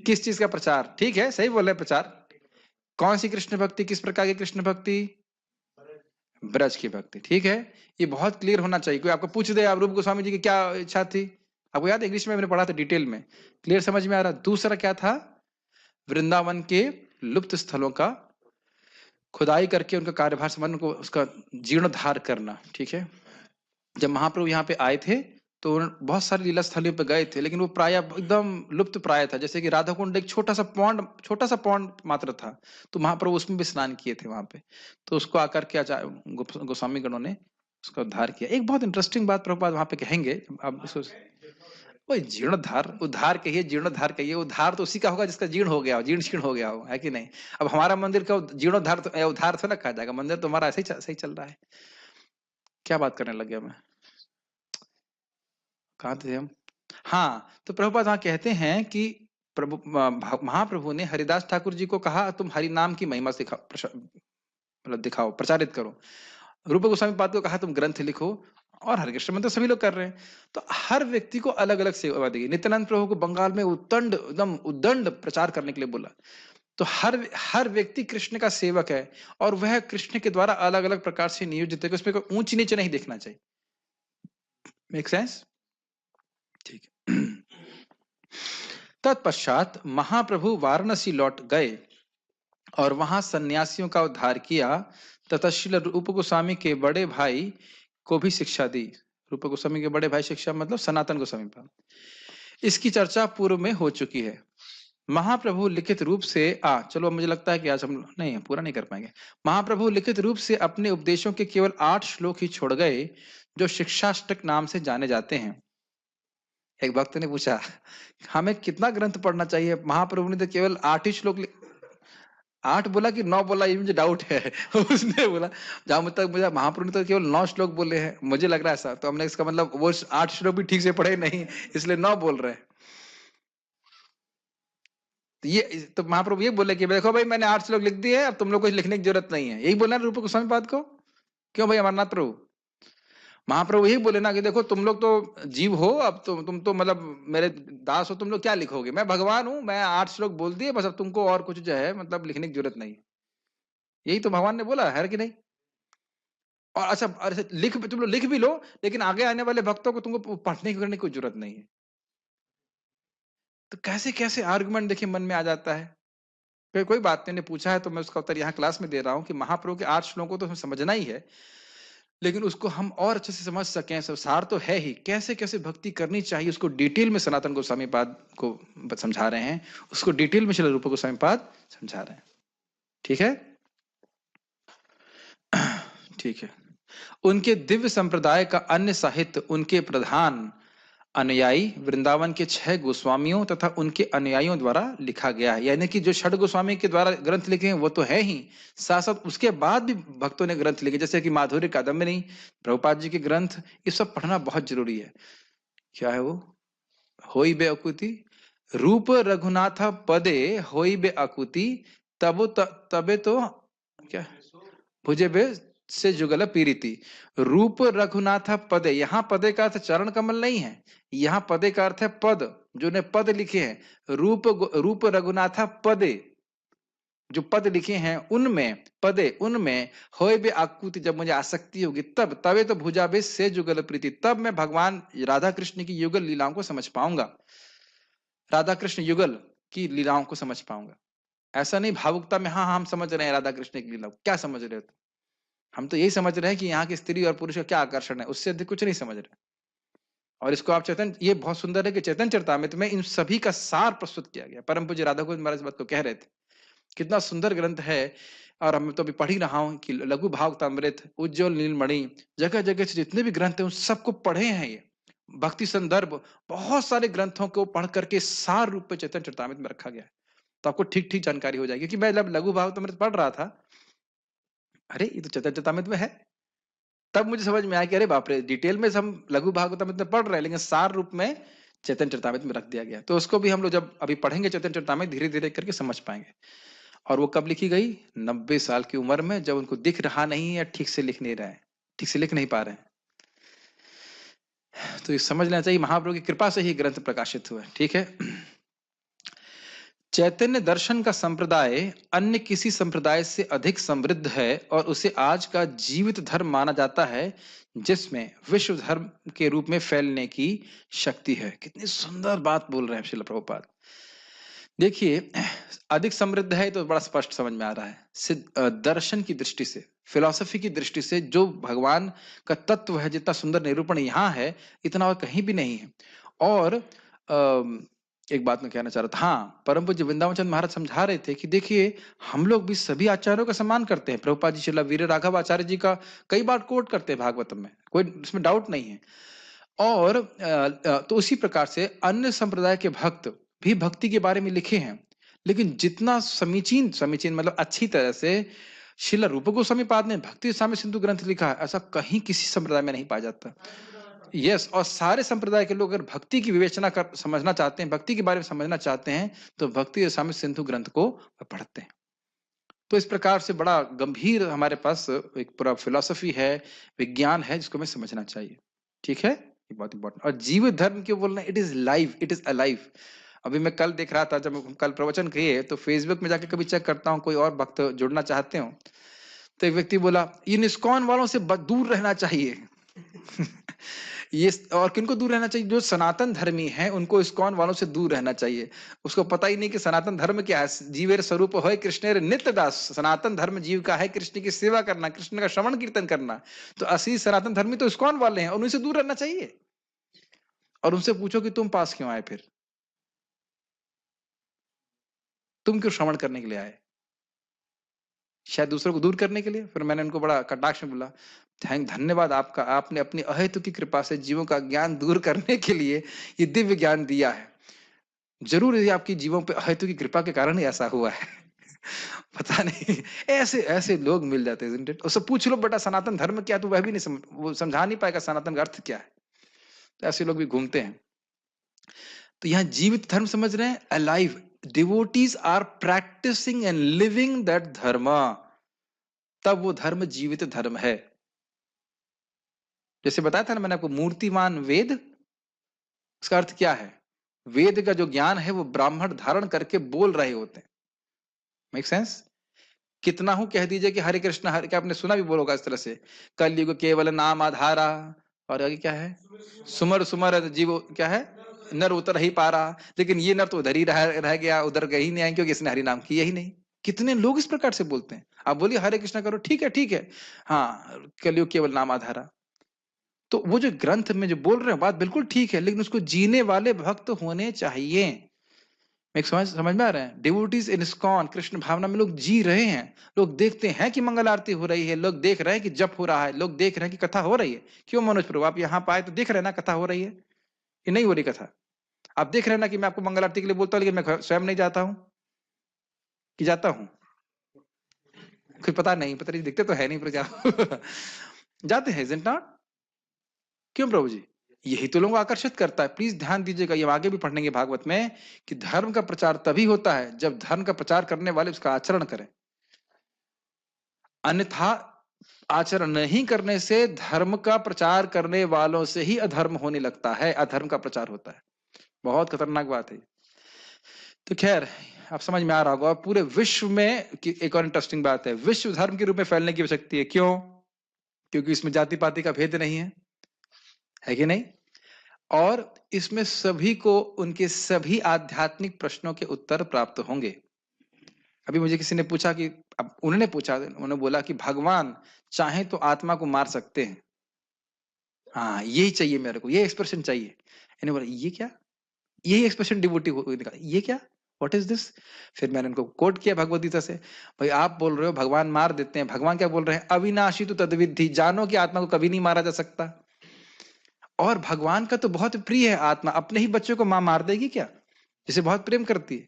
किस चीज का प्रचार? ठीक है, सही बोल रहे, प्रचार। कौन सी कृष्ण भक्ति? किस प्रकार की कृष्ण भक्ति? ब्रज की भक्ति। ठीक है, ये बहुत क्लियर होना चाहिए। कोई आपको पूछ दे आप रूप गोस्वामी जी की क्या इच्छा थी, आपको याद है? इंग्लिश में मैंने पढ़ा था डिटेल में, क्लियर समझ में आ रहा? दूसरा क्या था? वृंदावन के लुप्त स्थलों का खुदाई करके उनका कार्यभार संबंध को, उसका जीर्णोद्धार करना। ठीक है, जब महाप्रभु यहाँ पे आए थे तो बहुत सारी लीला स्थलियों पे गए थे, लेकिन वो प्राय एकदम लुप्त प्राय था। जैसे कि राधा कुंड एक छोटा सा पौंड मात्र था, तो महाप्रभु उसमें भी स्नान किए थे वहां पे। तो उसको आकर के आचार्य गोस्वामी गणों ने उसका उद्धार किया। एक बहुत इंटरेस्टिंग बात प्रभुपाद वहां पे कहेंगे, अब वही जीर्णोद्धार, उद्धार कहिए, जीर्णोद्धार कहिए, उद्धार तो उसी का होगा जिसका जीर्ण हो गया हो, जीर्ण शीर्ण हो गया हो, है कि नहीं? अब हमारा मंदिर का जीर्णोद्धार तो उद्धार थोड़ा ना कहा जाएगा, मंदिर तो हमारा ऐसे ही सही चल रहा है। क्या बात करने लग गया मैं? कहाँ थे हम? हाँ, तो प्रभुपाद वहाँ कहते हैं कि महाप्रभु ने हरिदास ठाकुर जी को कहा, तुम हरि नाम की महिमा मतलब दिखाओ, प्रचारित करो। रूप गोस्वामी पाद को कहा, तुम ग्रंथ लिखो। और हरिकृष्ण मंत्र सभी लोग कर रहे हैं। तो हर व्यक्ति को अलग अलग सेवा दी। नित्यानंद प्रभु को बंगाल में उद्दंड, एकदम उद्दंड प्रचार करने के लिए बोला। तो हर हर व्यक्ति कृष्ण का सेवक है, और वह कृष्ण के द्वारा अलग अलग प्रकार से नियोजित है, उसमें कोई ऊंच नीचे नहीं देखना चाहिए। Make sense? ठीक है। तत्पश्चात महाप्रभु वाराणसी लौट गए और वहां सन्यासियों का उद्धार किया तथा श्रील रूप गोस्वामी के बड़े भाई को भी शिक्षा दी। रूप गोस्वामी के बड़े भाई शिक्षा मतलब सनातन गोस्वामी पाद। इसकी चर्चा पूर्व में हो चुकी है। महाप्रभु लिखित रूप से चलो, मुझे लगता है कि आज हम नहीं पूरा नहीं कर पाएंगे। महाप्रभु लिखित रूप से अपने उपदेशों के केवल 8 श्लोक ही छोड़ गए, जो शिक्षाष्टक नाम से जाने जाते हैं। एक भक्त ने पूछा, हमें कितना ग्रंथ पढ़ना चाहिए? महाप्रभु ने तो केवल 8 ही श्लोक 8 बोला कि 9 बोला, ये मुझे डाउट है। उसने बोला, जहां तक मुझे महाप्रभु ने तो केवल 9 श्लोक बोले हैं, मुझे लग रहा है ऐसा। तो हमने इसका मतलब वो 8 श्लोक भी ठीक से पढ़े नहीं, इसलिए 9 बोल रहे हैं। तो ये तो महाप्रभु ये बोले कि देखो भाई, मैंने 8 श्लोक लिख दिए, अब तुम लोग को लिखने की जरूरत नहीं है। यही बोला रूप गोस्वामी पाद को। क्यों भाई अमरनाथ प्रभु? महाप्रभु यही बोले ना कि देखो, तुम लोग तो जीव हो, अब तुम तो मतलब मेरे दास हो, तुम लोग क्या लिखोगे? मैं भगवान हूं, मैं 8 श्लोक बोल दिए बस, अब तुमको और कुछ जो है मतलब लिखने की जरूरत नहीं। यही तो भगवान ने बोला है कि नहीं? और अच्छा, तुम लोग लिख भी लो, लेकिन आगे आने वाले भक्तों को तुमको पढ़ने की करने की कोई जरूरत नहीं है। तो कैसे कैसे आर्गुमेंट देखिए मन में आ जाता है। फिर कोई बात नहीं, ने पूछा है तो मैं उसका उत्तर यहाँ क्लास में दे रहा हूँ कि महाप्रभु के 8 श्लोकों को तो हमें समझना ही है, लेकिन उसको हम और अच्छे से समझ सकें, सार तो है ही, कैसे कैसे भक्ति करनी चाहिए उसको डिटेल में सनातन गोस्वामी पाद को समझा रहे हैं, उसको डिटेल में श्रील रूप गोस्वामी पाद समझा रहे हैं। ठीक है। ठीक है। उनके दिव्य संप्रदाय का अन्य साहित्य उनके प्रधान अनुयायी वृंदावन के 6 गोस्वामियों तथा उनके अनुयायियों द्वारा लिखा गया है। यानी कि जो 6 गोस्वामी के द्वारा ग्रंथ लिखे हैं वो तो है ही, साथ साथ उसके बाद भी भक्तों ने ग्रंथ लिखे, जैसे कि माधुर्य कादम्बिनी, प्रभुपाद जी के ग्रंथ, ये सब पढ़ना बहुत जरूरी है। क्या है वो? होई बे अकुति रूप रघुनाथ पदे, होई बे अकुति तबे तो क्या भुजे बे से जुगल पीरिति। रूप रघुनाथ पदे, यहाँ पदे का अर्थ चरण कमल नहीं है, यहाँ पदे का अर्थ है पद, जो ने पद लिखे हैं। रूप रघुनाथ पदे, जो पद लिखे हैं उनमें, पदे उनमें, होय बे आकुति, जब मुझे आसक्ति होगी तब, तबे तो भुजा बे से जुगल प्रीति, तब मैं भगवान राधा कृष्ण की युगल लीलाओं को समझ पाऊंगा, राधा कृष्ण युगल की लीलाओं को समझ पाऊंगा। ऐसा नहीं भावुकता में, हाँ हम समझ रहे हैं राधा कृष्ण की लीला, क्या समझ रहे हो? हम तो यही समझ रहे हैं कि यहाँ की स्त्री और पुरुष का क्या आकर्षण है, उससे अधिक कुछ नहीं समझ रहे। और इसको आप ये बहुत सुंदर है कि चैतन्य चरितामृत में इन सभी का सार प्रस्तुत किया गया। परम पूज्य राधा गोविंद महाराज बात को कह रहे थे, कितना सुंदर ग्रंथ है। और हम तो अभी पढ़ ही रहा हूँ कि लघु भागवतामृत, उज्ज्वल नीलमणि, जगह जगह से जितने भी ग्रंथ हैं उन सबको पढ़े हैं। ये भक्ति संदर्भ बहुत सारे ग्रंथों को पढ़ करके सार रूप में चैतन्य चरितामृत में रखा गया है। तो आपको ठीक ठीक जानकारी हो जाएगी। कि मैं जब लघु भागवतामृत पढ़ रहा था, अरे ये तो चैतन्य चरितामृत में है, तब मुझे समझ में आया कि अरे बाप रे, डिटेल में हम लघु भागवतामृत में पढ़ रहे हैं, लेकिन सार रूप में चैतन्य चरितामृत में रख दिया गया। तो उसको भी हम लोग जब अभी पढ़ेंगे चैतन्य चरितामृत, धीरे धीरे करके समझ पाएंगे। और वो कब लिखी गई? 90 साल की उम्र में, जब उनको दिख रहा नहीं है, ठीक से लिख नहीं रहे हैं, ठीक से लिख नहीं पा रहे हैं। तो ये समझ लेना चाहिए महाप्रभु की कृपा से ही ग्रंथ प्रकाशित हुआ है। ठीक है। चैतन्य दर्शन का संप्रदाय अन्य किसी संप्रदाय से अधिक समृद्ध है और उसे आज का जीवित धर्म माना जाता है, जिसमें विश्व धर्म के रूप में फैलने की शक्ति है। कितनी सुंदर बात बोल रहे हैं श्रील प्रभुपाद। देखिए, अधिक समृद्ध है तो बड़ा स्पष्ट समझ में आ रहा है। दर्शन की दृष्टि से, फिलॉसफी की दृष्टि से जो भगवान का तत्व है, जितना सुंदर निरूपण यहाँ है, इतना और कहीं भी नहीं है। और एक बात मैं कहना चाह रहा था, हाँ, परम पूज्य वृंदावन चंद्र महाराज समझा रहे थे कि देखिए, हम लोग भी सभी आचार्यों का सम्मान करते हैं। प्रभुपाद जी श्रील वीर राघव आचार्य जी का कई बार कोट करते हैं भागवतम में, कोई इसमें डाउट नहीं है। और तो उसी प्रकार से अन्य संप्रदाय के भक्त भी भक्ति के बारे में लिखे हैं, लेकिन जितना समीचीन समीचीन मतलब अच्छी तरह से शिला रूप गोस्वामी पाद ने भक्ति साम्य सिंधु ग्रंथ लिखा है, ऐसा कहीं किसी संप्रदाय में नहीं पाया जाता। यस, और सारे संप्रदाय के लोग अगर भक्ति की विवेचना कर समझना चाहते हैं, भक्ति के बारे में समझना चाहते हैं, तो भक्ति साम्य सिंधु ग्रंथ को पढ़ते हैं। तो इस प्रकार से बड़ा गंभीर हमारे पास एक पूरा फिलॉसफी है, विज्ञान है, जिसको हमें समझना चाहिए। ठीक है, ये बहुत इंपॉर्टेंट। और जीवित धर्म क्यों बोल रहे हैं? It is live, it is alive. अभी मैं कल देख रहा था, जब हम कल प्रवचन किए तो फेसबुक में जाके कभी चेक करता हूँ कोई और भक्त जुड़ना चाहते हो, तो एक व्यक्ति बोला इन इस्कॉन वालों से दूर रहना चाहिए। ये और किनको दूर रहना चाहिए? जो सनातन धर्मी हैं उनको इस्कॉन वालों से दूर रहना चाहिए। उसको पता ही नहीं कि सनातन धर्म क्या है। जीवेर स्वरूप होय कृष्णेर नित्य दास। सनातन धर्म जीव का है कृष्ण की सेवा करना, कृष्ण का श्रवण कीर्तन करना। तो असली सनातन धर्मी तो इस्कॉन वाले हैं और उनसे दूर रहना चाहिए। और उनसे पूछो कि तुम पास क्यों आए, फिर तुम क्यों श्रवण करने के लिए आए? शायद दूसरों को दूर करने के लिए। फिर मैंने उनको बड़ा कटाक्ष में बोला, धन्यवाद आपका, आपने अपनी अहेतु की कृपा से जीवों का ज्ञान दूर करने के लिए ये दिव्य ज्ञान दिया है। जरूर ये आपकी जीवों पे अहेतु की कृपा के कारण ही ऐसा हुआ है। पता नहीं, ऐसे ऐसे लोग मिल जाते हैं। उससे पूछ लो बेटा सनातन धर्म क्या, तो वह भी नहीं वो समझा नहीं पाएगा सनातन का अर्थ क्या है। तो ऐसे लोग भी घूमते हैं। तो यहाँ जीवित धर्म समझ रहे हैं, alive. Devotees are practising and living that dharma, तब वो धर्म जीवित धर्म है। जैसे बताया था ना मैंने आपको, मूर्तिमान वेद, उसका अर्थ क्या है? वेद का जो ज्ञान है वो ब्राह्मण धारण करके बोल रहे होते हैं। Make sense? कितना हूं कह दीजिए कि हरे कृष्ण हरे, क्या आपने सुना भी बोलोगा इस तरह से, कलयुग केवल नाम आधारा, और आगे क्या है? सुमर सुमर जीव क्या है? नर उतर ही पा रहा। लेकिन ये नर तो उधर ही रह गया, उधर गई नहीं आए क्योंकि इसने हरि नाम किया ही नहीं। कितने लोग इस प्रकार से बोलते हैं। आप बोलिए हरे कृष्ण करो, ठीक है ठीक है, हाँ कलयुग केवल नाम आधारा। तो वो जो ग्रंथ में जो बोल रहे हैं बात बिल्कुल ठीक है, लेकिन उसको जीने वाले भक्त होने चाहिए। मैं समझ में आ रहा है? डिवोटीज इन इस्कॉन कृष्ण भावना में लोग जी रहे हैं। लोग देखते हैं कि मंगल आरती हो रही है, लोग देख रहे हैं कि जप हो रहा है, लोग देख रहे हैं कि कथा हो रही है। क्यों मनोज प्रभु आप यहाँ पाए तो देख रहे हैं ना कथा हो रही है कि नहीं हो रही कथा? आप देख रहे हैं ना कि मैं आपको मंगल आरती के लिए बोलता हूँ, लेकिन मैं स्वयं नहीं जाता हूँ कि जाता हूँ? कुछ पता नहीं दिखते तो है नहीं पर जाते हैं, isn't not? क्यों प्रभु जी? यही तो लोगों को आकर्षित करता है। प्लीज ध्यान दीजिएगा, ये आगे भी पढ़ेंगे भागवत में, कि धर्म का प्रचार तभी होता है जब धर्म का प्रचार करने वाले उसका आचरण करें। अन्यथा आचरण नहीं करने से धर्म का प्रचार करने वालों से ही अधर्म होने लगता है, अधर्म का प्रचार होता है। बहुत खतरनाक बात है। तो खैर आप समझ में आ रहा होगा। पूरे विश्व में एक और इंटरेस्टिंग बात है, विश्व धर्म के रूप में फैलने की आवश्यकता है। क्यों? क्योंकि इसमें जाति पाति का भेद नहीं है कि नहीं? और इसमें सभी को उनके सभी आध्यात्मिक प्रश्नों के उत्तर प्राप्त होंगे। अभी मुझे किसी ने पूछा कि, अब उन्होंने पूछा, उन्होंने बोला कि भगवान चाहे तो आत्मा को मार सकते हैं। हाँ यही चाहिए मेरे को, ये एक्सप्रेशन चाहिए। इन्हें बोला ये क्या? यही एक्सप्रेशन डिवोटी को निकाला, ये क्या? What is this? फिर मैंने उनको कोट किया भगवद गीता से, भाई आप बोल रहे हो भगवान मार देते हैं, भगवान क्या बोल रहे हैं? अविनाशी तो तद्विद्धि, जानो कि आत्मा को कभी नहीं मारा जा सकता। और भगवान का तो बहुत प्रिय है आत्मा, अपने ही बच्चों को मां मार देगी क्या? जिसे बहुत प्रेम करती है।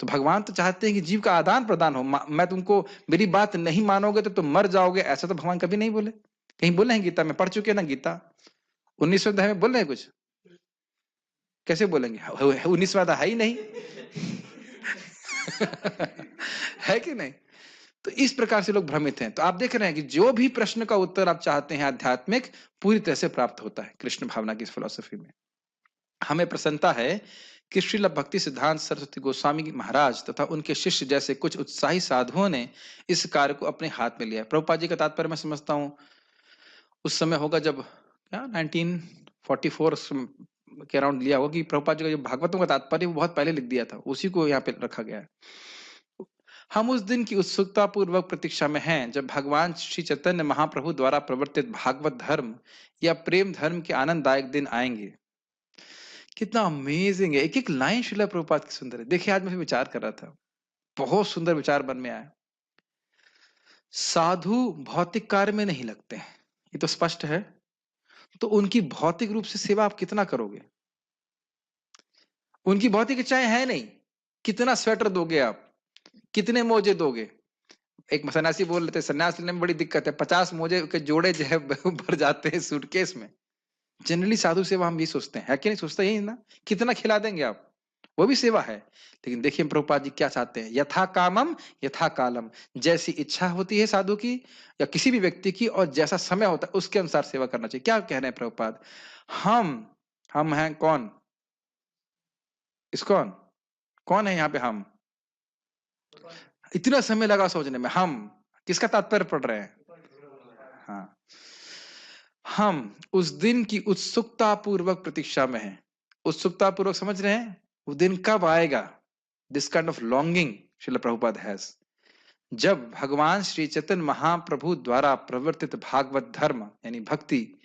तो भगवान तो चाहते हैं कि जीव का आदान प्रदान हो। मैं तुमको, मेरी बात नहीं मानोगे तो तुम मर जाओगे, ऐसा तो भगवान कभी नहीं बोले। कहीं बोले हैं गीता में? पढ़ चुके ना गीता? 19वें अध्याय में बोल रहे हैं कुछ? कैसे बोलेंगे? 19वां अध्याय है ही नहीं। है कि नहीं? तो इस प्रकार से लोग भ्रमित हैं। तो आप देख रहे हैं कि जो भी प्रश्न का उत्तर आप चाहते हैं आध्यात्मिक, पूरी तरह से प्राप्त होता है कृष्ण भावना की इस फिलॉसफी में। हमें प्रसन्नता है कि श्रील भक्ति सिद्धांत सरस्वती गोस्वामी महाराज तथा उनके शिष्य जैसे कुछ उत्साही साधुओं ने इस कार्य को अपने हाथ में लिया। प्रभुपाद जी का तात्पर्य मैं समझता हूँ उस समय होगा जब क्या 1944 के अराउंड लिया होगा, कि प्रभुपाद जी का जो भागवतों का तात्पर्य वो बहुत पहले लिख दिया था, उसी को यहाँ पे रखा गया है। हम उस दिन की उत्सुकता पूर्वक प्रतीक्षा में हैं जब भगवान श्री चैतन्य महाप्रभु द्वारा प्रवर्तित भागवत धर्म या प्रेम धर्म के आनंददायक दिन आएंगे। कितना अमेजिंग है, एक एक लाइन श्रील प्रभुपाद की सुंदर है। देखिए आज मैं विचार कर रहा था, बहुत सुंदर विचार मन में आया। साधु भौतिक कार्य में नहीं लगते हैं, ये तो स्पष्ट है। तो उनकी भौतिक रूप से सेवा आप कितना करोगे? उनकी भौतिक इच्छाएं है नहीं, कितना स्वेटर दोगे आप, कितने मोजे दोगे? एक सन्यासी बोल रहे थे, सन्यास लेने में बड़ी दिक्कत है, 50 मोजे के जोड़े जो है भर जाते हैं सूटकेस में। जनरली साधु सेवा हम ये सोचते हैं, है कि नहीं? सोचते ही ना, कितना खिला देंगे आप, वो भी सेवा है। लेकिन देखिए प्रभुपाद जी क्या चाहते हैं, यथा कामम यथा कालम, जैसी इच्छा होती है साधु की या किसी भी व्यक्ति की और जैसा समय होता है उसके अनुसार सेवा करना चाहिए। क्या कह रहे हैं प्रभुपाद? हम हैं कौन? इसकौन कौन है यहाँ पे? हम इतना समय लगा सोचने में, हम किसका तात्पर्य पढ़ रहे हैं? हाँ, हम उस दिन की उत्सुकता पूर्वक प्रतीक्षा में हैं। उत्सुकता पूर्वक समझ रहे हैं, वो दिन कब आएगा? This kind of longing Srila Prabhupada has, जब भगवान श्री चैतन्य महाप्रभु द्वारा प्रवर्तित भागवत धर्म यानी भक्ति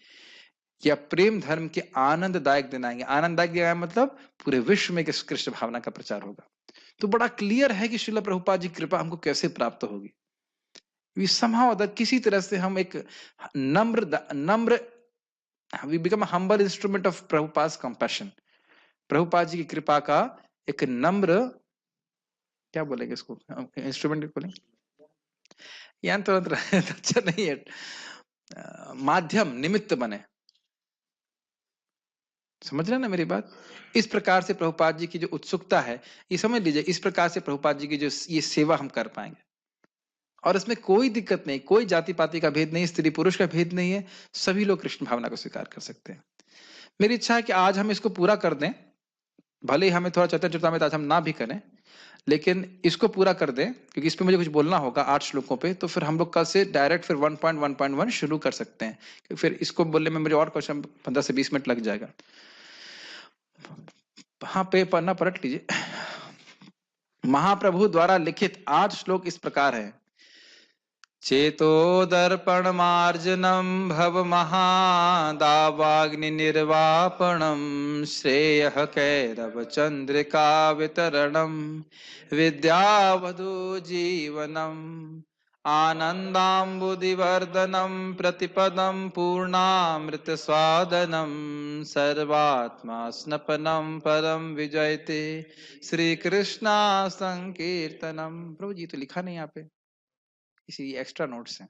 या प्रेम धर्म के आनंददायक दिन आएंगे। आनंददायक दिन आएंगे मतलब पूरे विश्व में किस कृष्ण भावना का प्रचार होगा। तो बड़ा क्लियर है कि श्रील प्रभुपाद जी की कृपा हमको कैसे प्राप्त होगी। somehow अदर किसी तरह से हम एक नम्र we become a humble instrument of Prabhupada's compassion. Prabhupada ji की कृपा का एक नम्र, क्या बोलेंगे इसको, इंस्ट्रूमेंट बोलेंगे, यंत्र अच्छा नहीं है, माध्यम, निमित्त बने। समझ रहे ना मेरी बात? इस प्रकार से प्रभुपाद जी की जो उत्सुकता है, ये समझ लीजिए, इस प्रकार से प्रभुपाद जी की जो ये सेवा हम कर पाएंगे और इसमें कोई दिक्कत नहीं, कोई जाति पाति का भेद नहीं, स्त्री पुरुष का भेद नहीं है, सभी लोग कृष्ण भावना को स्वीकार कर सकते हैं। मेरी इच्छा है कि आज हम इसको पूरा कर दें, भले ही हमें थोड़ा चैतन्य चरितामृत आज हम ना भी करें, लेकिन इसको पूरा कर दें क्योंकि इस पे मुझे कुछ बोलना होगा 8 श्लोकों पे। तो फिर हम लोग कल से डायरेक्ट फिर 1.1.1 शुरू कर सकते हैं, क्योंकि फिर इसको बोलने में मुझे और क्वेश्चन 15 से 20 मिनट लग जाएगा। हाँ, पे पन्ना पलट लीजिए। महाप्रभु द्वारा लिखित 8 श्लोक इस प्रकार है। चेतो दर्पण मार्जनम भव महादावाग्नि निर्वापणम श्रेय कैरव चंद्रिका वितरणम विद्यावधु जीवनम आनंदाम्बुदिवर्धनम प्रतिपदम पूर्णामृत स्वादनम सर्वात्मा स्नपनम परम विजयते श्री कृष्णा संकीर्तनम। प्रभु जी तो लिखा नहीं यहाँ पे, इसी एक्स्ट्रा नोट्स हैं।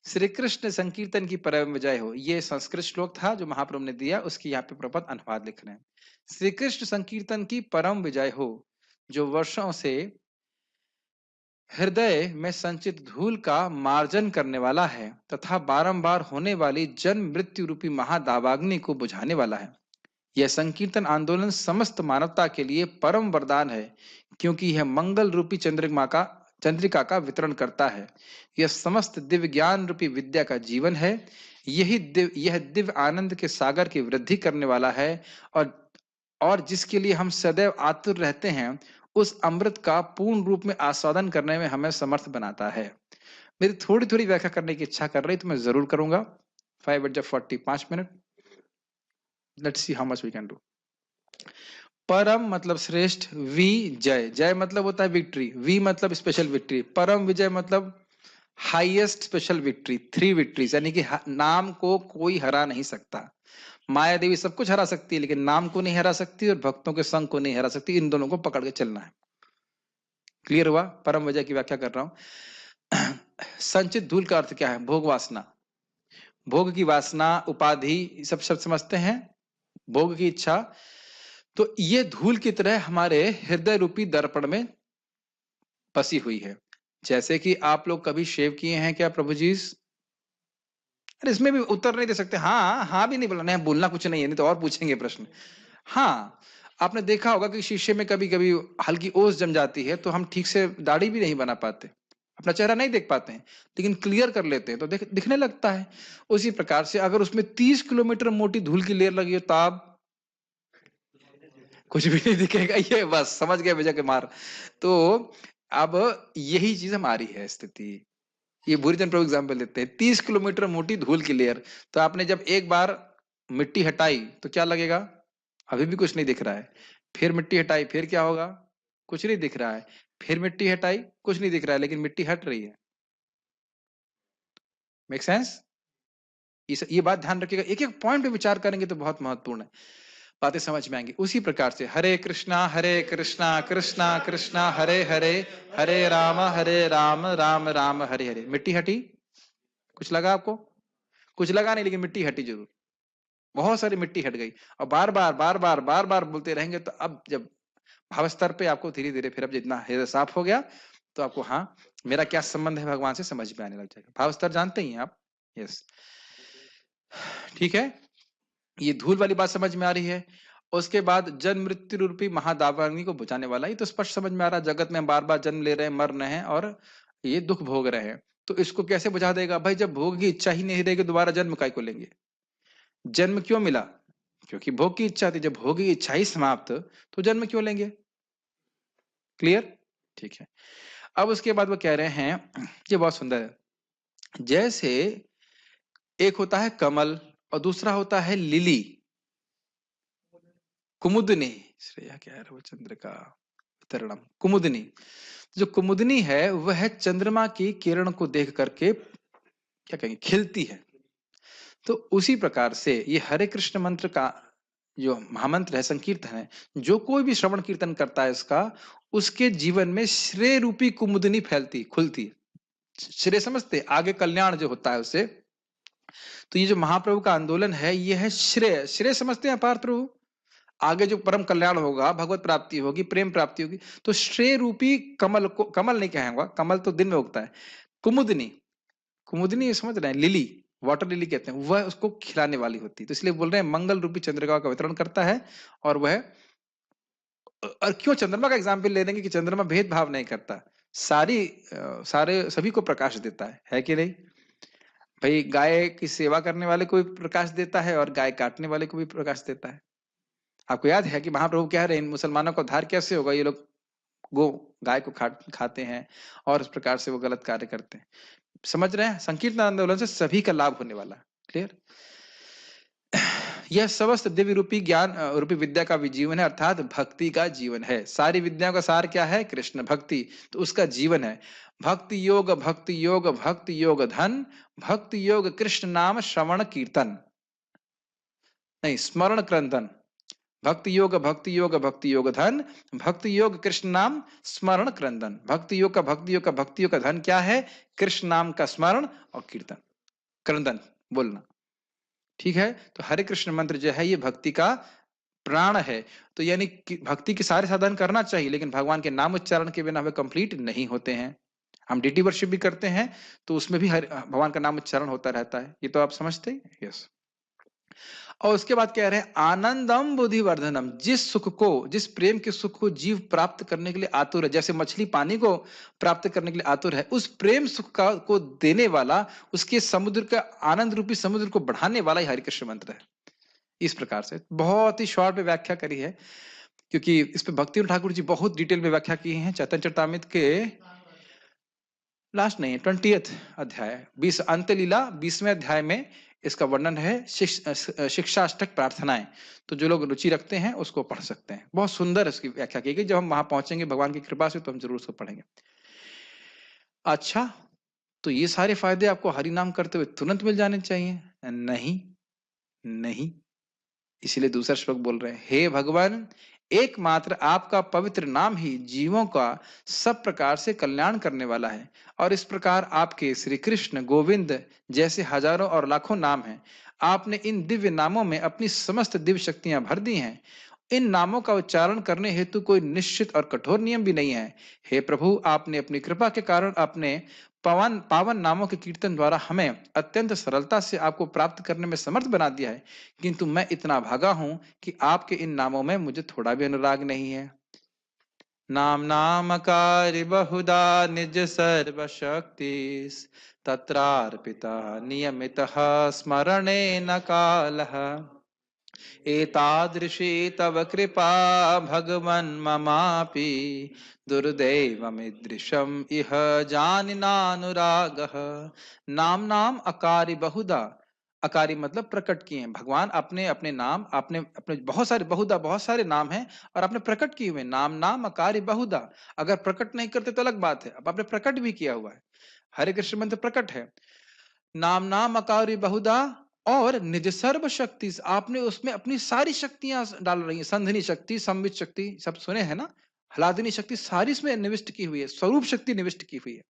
श्री कृष्ण संकीर्तन की परम विजय हो, ये संस्कृत श्लोक था जो महाप्रभु ने दिया, उसकी यहाँ पे प्रपद अनुवाद लिख रहे हैं। श्री कृष्ण संकीर्तन की परम विजय हो, जो वर्षों से हृदय में संचित धूल का मार्जन करने वाला है तथा बारंबार होने वाली जन्म मृत्यु रूपी महादावाग्नि को बुझाने वाला है। यह संकीर्तन आंदोलन समस्त मानवता के लिए परम वरदान है, क्योंकि यह मंगल रूपी चंद्रिका का वितरण करता है। यह समस्त दिव्य ज्ञान रूपी विद्या का जीवन है। यह दिव्य आनंद के सागर की वृद्धि करने वाला है और जिसके लिए हम सदैव आतुर रहते हैं, उस अमृत का पूर्ण रूप में आस्वादन करने में हमें समर्थ बनाता है। मेरी थोड़ी थोड़ी व्याख्या करने की इच्छा कर रही तो मैं जरूर करूंगा। 5 मिनट। Let's see how much we can do. परम मतलब श्रेष्ठ, जय, जय मतलब होता है विक्ट्री, मतलब स्पेशल विक्ट्री, परम विजय मतलब हाईएस्ट स्पेशल विक्ट्री, 3 विक्ट्रीज, यानी कि नाम को कोई हरा नहीं सकता। माया देवी सब कुछ हरा सकती है, लेकिन नाम को नहीं हरा सकती और भक्तों के संग को नहीं हरा सकती। इन दोनों को पकड़ के चलना है। क्लियर हुआ? परम विजय की व्याख्या कर रहा हूं। संचित धूल का अर्थ क्या है? भोग वासना, भोग की वासना, उपाधि, सब शब्द समझते हैं, भोग की इच्छा। तो ये धूल की तरह हमारे हृदय रूपी दर्पण में बसी हुई है। जैसे कि आप लोग कभी शेव किए हैं क्या प्रभु जी? अरे इसमें भी उत्तर नहीं दे सकते, हाँ हाँ भी नहीं बोलना, नहीं बोलना कुछ नहीं है, नहीं तो और पूछेंगे प्रश्न। हाँ, आपने देखा होगा कि शीशे में कभी कभी हल्की ओस जम जाती है तो हम ठीक से दाढ़ी भी नहीं बना पाते, अपना चेहरा नहीं देख पाते हैं, लेकिन क्लियर कर लेते हैं तो दिखने लगता है। उसी प्रकार से अगर उसमें 30 किलोमीटर मोटी धूल की लेयर लगी हो तो आप कुछ भी नहीं दिखेगा। ये बस समझ गए विजय कुमार। तो अब यही चीज हमारी है स्थिति। ये भूरीचंद प्रभु एग्जाम्पल देते हैं, 30 किलोमीटर मोटी धूल की लेयर। तो आपने जब एक बार मिट्टी हटाई तो क्या लगेगा? अभी भी कुछ नहीं दिख रहा है। फिर मिट्टी हटाई, फिर क्या होगा? कुछ नहीं दिख रहा है। फिर मिट्टी हटाई, कुछ नहीं दिख रहा है, लेकिन मिट्टी हट रही है। Make sense? ये बात ध्यान रखिएगा, एक एक पॉइंट पे विचार करेंगे तो बहुत महत्वपूर्ण है, बातें समझ में आएंगी। उसी प्रकार से हरे कृष्णा कृष्णा कृष्णा हरे हरे, हरे राम राम राम हरे हरे। मिट्टी हटी? कुछ लगा आपको? कुछ लगा नहीं, लेकिन मिट्टी हटी जरूर, बहुत सारी मिट्टी हट गई। और बार बार बोलते रहेंगे तो अब जब भाव स्तर पे आपको धीरे धीरे फिर अब जितना हृदय साफ हो गया तो आपको हाँ मेरा क्या संबंध है भगवान से समझ में आने लग जाएगा। भाव स्तर जानते ही हैं आप? यस, ठीक है। ये धूल वाली बात समझ में आ रही है। उसके बाद जन्म मृत्यु रूपी महादावाग्नि को बुझाने वाला, ये तो स्पष्ट समझ में आ रहा है। जगत में बार बार जन्म ले रहे हैं, मर रहे हैं और ये दुख भोग रहे हैं, तो इसको कैसे बुझा देगा? भाई जब भोग की इच्छा ही नहीं रहेगी दोबारा जन्म काय को लेंगे? जन्म क्यों मिला? क्योंकि भोग की इच्छा थी। जब भोग की इच्छा ही समाप्त तो जन्म क्यों लेंगे? क्लियर? ठीक है। अब उसके बाद वो कह रहे हैं, ये बहुत सुंदर है, जैसे एक होता है कमल और दूसरा होता है लिली, कुमुदनी, श्रेया क्या है वो चंद्र का वितरणम, कुमुदनी। जो कुमुदनी है वह चंद्रमा की किरण को देख करके क्या कहेंगे, खिलती है। तो उसी प्रकार से ये हरे कृष्ण मंत्र का जो महामंत्र है, संकीर्तन है, जो कोई भी श्रवण कीर्तन करता है इसका, उसके जीवन में श्रेय रूपी कुमुदनी फैलती, खुलती। श्रेय समझते, आगे कल्याण जो होता है उससे। तो ये जो महाप्रभु का आंदोलन है ये है श्रेय। श्रेय समझते हैं पार्थ प्रभु? आगे जो परम कल्याण होगा, भगवत प्राप्ति होगी, प्रेम प्राप्ति होगी, तो श्रेय रूपी कमल को, कमल नहीं कहूंगा, कमल तो दिन में उगता है, कुमुदनी, कुमुदनी समझ रहे हैं, लिली, वाटर लिली कहते हैं, वह उसको खिलाने वाली होती है। तो इसलिए बोल रहे हैं मंगल रूपी चंद्रिका का वितरण करता है। और वह, और क्यों चंद्रमा का एग्जाम्पल ले लेंगे कि चंद्रमा भेदभाव नहीं करता, सारे सभी को प्रकाश देता है कि नहीं? भाई गाय की सेवा करने वाले को भी प्रकाश देता है और गाय काटने वाले को भी प्रकाश देता है। आपको याद है कि महाप्रभु कह रहे हैं मुसलमानों का उद्धार कैसे होगा? ये लोग गो गाय को खाते हैं और इस प्रकार से वो गलत कार्य करते हैं। समझ रहे हैं? संकीर्तन आंदोलन से सभी का लाभ होने वाला। क्लियर? यह समस्त दिव्य रूपी ज्ञान रूपी विद्या का जीवन है, अर्थात भक्ति का जीवन है। सारी विद्याओं का सार क्या है? कृष्ण भक्ति, तो उसका जीवन है। भक्ति योग भक्ति योग भक्ति योग धन, भक्ति योग कृष्ण नाम श्रवण कीर्तन, नहीं स्मरण क्रंदन। भक्ति योग भक्ति योग भक्ति योग धन, भक्ति योग कृष्ण नाम स्मरण क्रंदन। भक्ति योग का भक्ति योग का धन क्या है? कृष्ण नाम का स्मरण और कीर्तन, क्रंदन बोलना। ठीक है। तो हरे कृष्ण मंत्र जो है ये भक्ति का प्राण है। तो यानी भक्ति के सारे साधन करना चाहिए, लेकिन भगवान के नाम उच्चारण के बिना वे कंप्लीट नहीं होते हैं। हम डीटी वर्शिप भी करते हैं तो उसमें भी भगवान का नाम उच्चारण होता रहता है, ये तो आप समझते हैं। यस। और उसके बाद कह रहे हैं आनंदम बुद्धिवर्धनम, जिस सुख को, जिस प्रेम के सुख को जीव प्राप्त करने के लिए आतुर है, जैसे मछली पानी को प्राप्त करने के लिए आतुर है, उस प्रेम सुख का को देने वाला, उसके समुद्र का आनंद रूपी समुद्र को बढ़ाने वाला ही हरि कृष्ण मंत्र है। इस प्रकार से बहुत ही शॉर्ट में व्याख्या करी है, क्योंकि इस पे भक्ति ठाकुर जी बहुत डिटेल में व्याख्या की है। चैतन्य चरितामृत के लास्ट नहीं 20th अध्याय 20 अंत लीला 20वें अध्याय में इसका वर्णन है। शिक्षाष्टक प्रार्थनाएं, तो जो लोग रुचि रखते हैं उसको पढ़ सकते हैं। बहुत सुंदर इसकी व्याख्या की गई। जब हम वहां पहुंचेंगे भगवान की कृपा से तो हम जरूर उसको पढ़ेंगे। अच्छा, तो ये सारे फायदे आपको हरि नाम करते हुए तुरंत मिल जाने चाहिए? नहीं, नहीं। इसीलिए दूसरा श्लोक बोल रहे हैं, हे भगवान, एकमात्र आपका पवित्र नाम ही जीवों का सब प्रकार से कल्याण करने वाला है। और इस प्रकार आपके श्री कृष्ण गोविंद जैसे हजारों और लाखों नाम हैं। आपने इन दिव्य नामों में अपनी समस्त दिव्य शक्तियां भर दी हैं। इन नामों का उच्चारण करने हेतु कोई निश्चित और कठोर नियम भी नहीं है। हे प्रभु, आपने अपनी कृपा के कारण अपने पावन नामों के कीर्तन द्वारा हमें अत्यंत सरलता से आपको प्राप्त करने में समर्थ बना दिया है। किंतु मैं इतना भागा हूं कि आपके इन नामों में मुझे थोड़ा भी अनुराग नहीं है। नाम नामकारी बहुधा निज सर्वशक्ति, तत्रार्पिता नियमितः स्मरणे न कालः। एतादृशी तव कृपा भगवन् ममापि, दुर्दैवमीदृशम् इह जानिनानुरागः। नाम नाम अकारी बहुधा, अकारी मतलब प्रकट किए हैं भगवान अपने अपने नाम, आपने अपने बहुत सारे बहुधा, बहुत सारे नाम हैं और आपने प्रकट किए हुए। नाम नाम अकारी बहुधा, अगर प्रकट नहीं करते तो अलग बात है, अब आपने प्रकट भी किया हुआ है। हरे कृष्ण मंत्र प्रकट है। नाम नाम अकारी बहुधा और निज सर्व शक्ति से आपने उसमें अपनी सारी शक्तियां डाल रही हैं, संधिनी शक्ति, संवित शक्ति, सब सुने हैं ना, हलादिनी शक्ति सारी इसमें निविष्ट की हुई है, स्वरूप शक्ति निविष्ट की हुई है।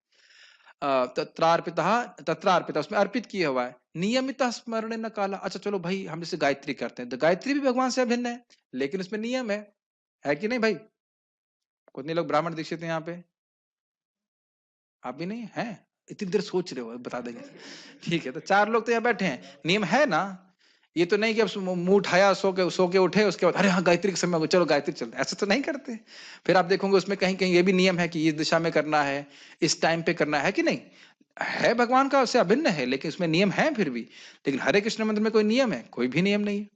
तत्रार्पिता, तत्रार्पिता उसमें अर्पित किया हुआ है। नियमित स्मरण न काला, अच्छा चलो भाई हम जैसे गायत्री करते हैं तो गायत्री भी भगवान से अभिन्न है, लेकिन उसमें नियम है कि नहीं भाई? कितने लोग ब्राह्मण दीक्षित हैं यहाँ पे? आप भी नहीं है? इतनी देर सोच रहे हो, बता देंगे। ठीक है, तो 4 लोग तो यहाँ बैठे हैं, नियम है ना? ये तो नहीं कि अब मुंह उठाया, सो के उठे, उसके बाद अरे हाँ गायत्री के समय हो, चलो गायत्री चलते, ऐसा तो नहीं करते। फिर आप देखोगे उसमें कहीं कहीं ये भी नियम है कि इस दिशा में करना है, इस टाइम पे करना है कि नहीं? है भगवान का उससे अभिन्न है, लेकिन उसमें नियम है फिर भी। लेकिन हरे कृष्ण मंत्र में कोई नियम है? कोई भी नियम नहीं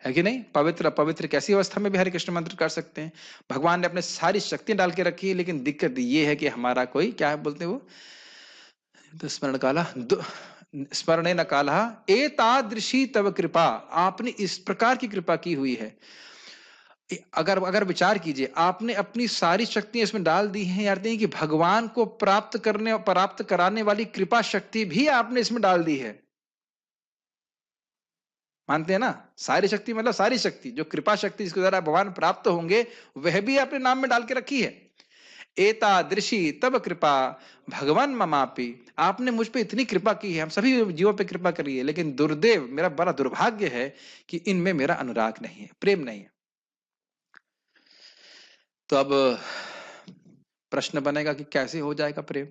है कि नहीं? पवित्र पवित्र कैसी अवस्था में भी हरे कृष्ण मंत्र कर सकते हैं। भगवान ने अपने सारी शक्तियां डाल के रखी है, लेकिन दिक्कत ये है कि हमारा कोई क्या है बोलते हैं वो, तो स्मरण काला, स्मरणे न काला, एतादृशी तव कृपा, आपने इस प्रकार की कृपा की हुई है। अगर अगर विचार कीजिए, आपने अपनी सारी शक्तियां इसमें डाल दी हैं यार, कि भगवान को प्राप्त कराने वाली कृपा शक्ति भी आपने इसमें डाल दी है। मानते हैं ना? सारी शक्ति मतलब सारी शक्ति, जो कृपा शक्ति जिसके द्वारा भगवान प्राप्त होंगे, वह भी अपने नाम में डाल के रखी है। एतादृशी तब कृपा भगवान ममापि, आपने मुझ पे इतनी कृपा की है, हम सभी जीवों पे कृपा करी है, लेकिन दुर्दैव, मेरा बड़ा दुर्भाग्य है कि इनमें मेरा अनुराग नहीं है, प्रेम नहीं है। तो अब प्रश्न बनेगा कि कैसे हो जाएगा प्रेम?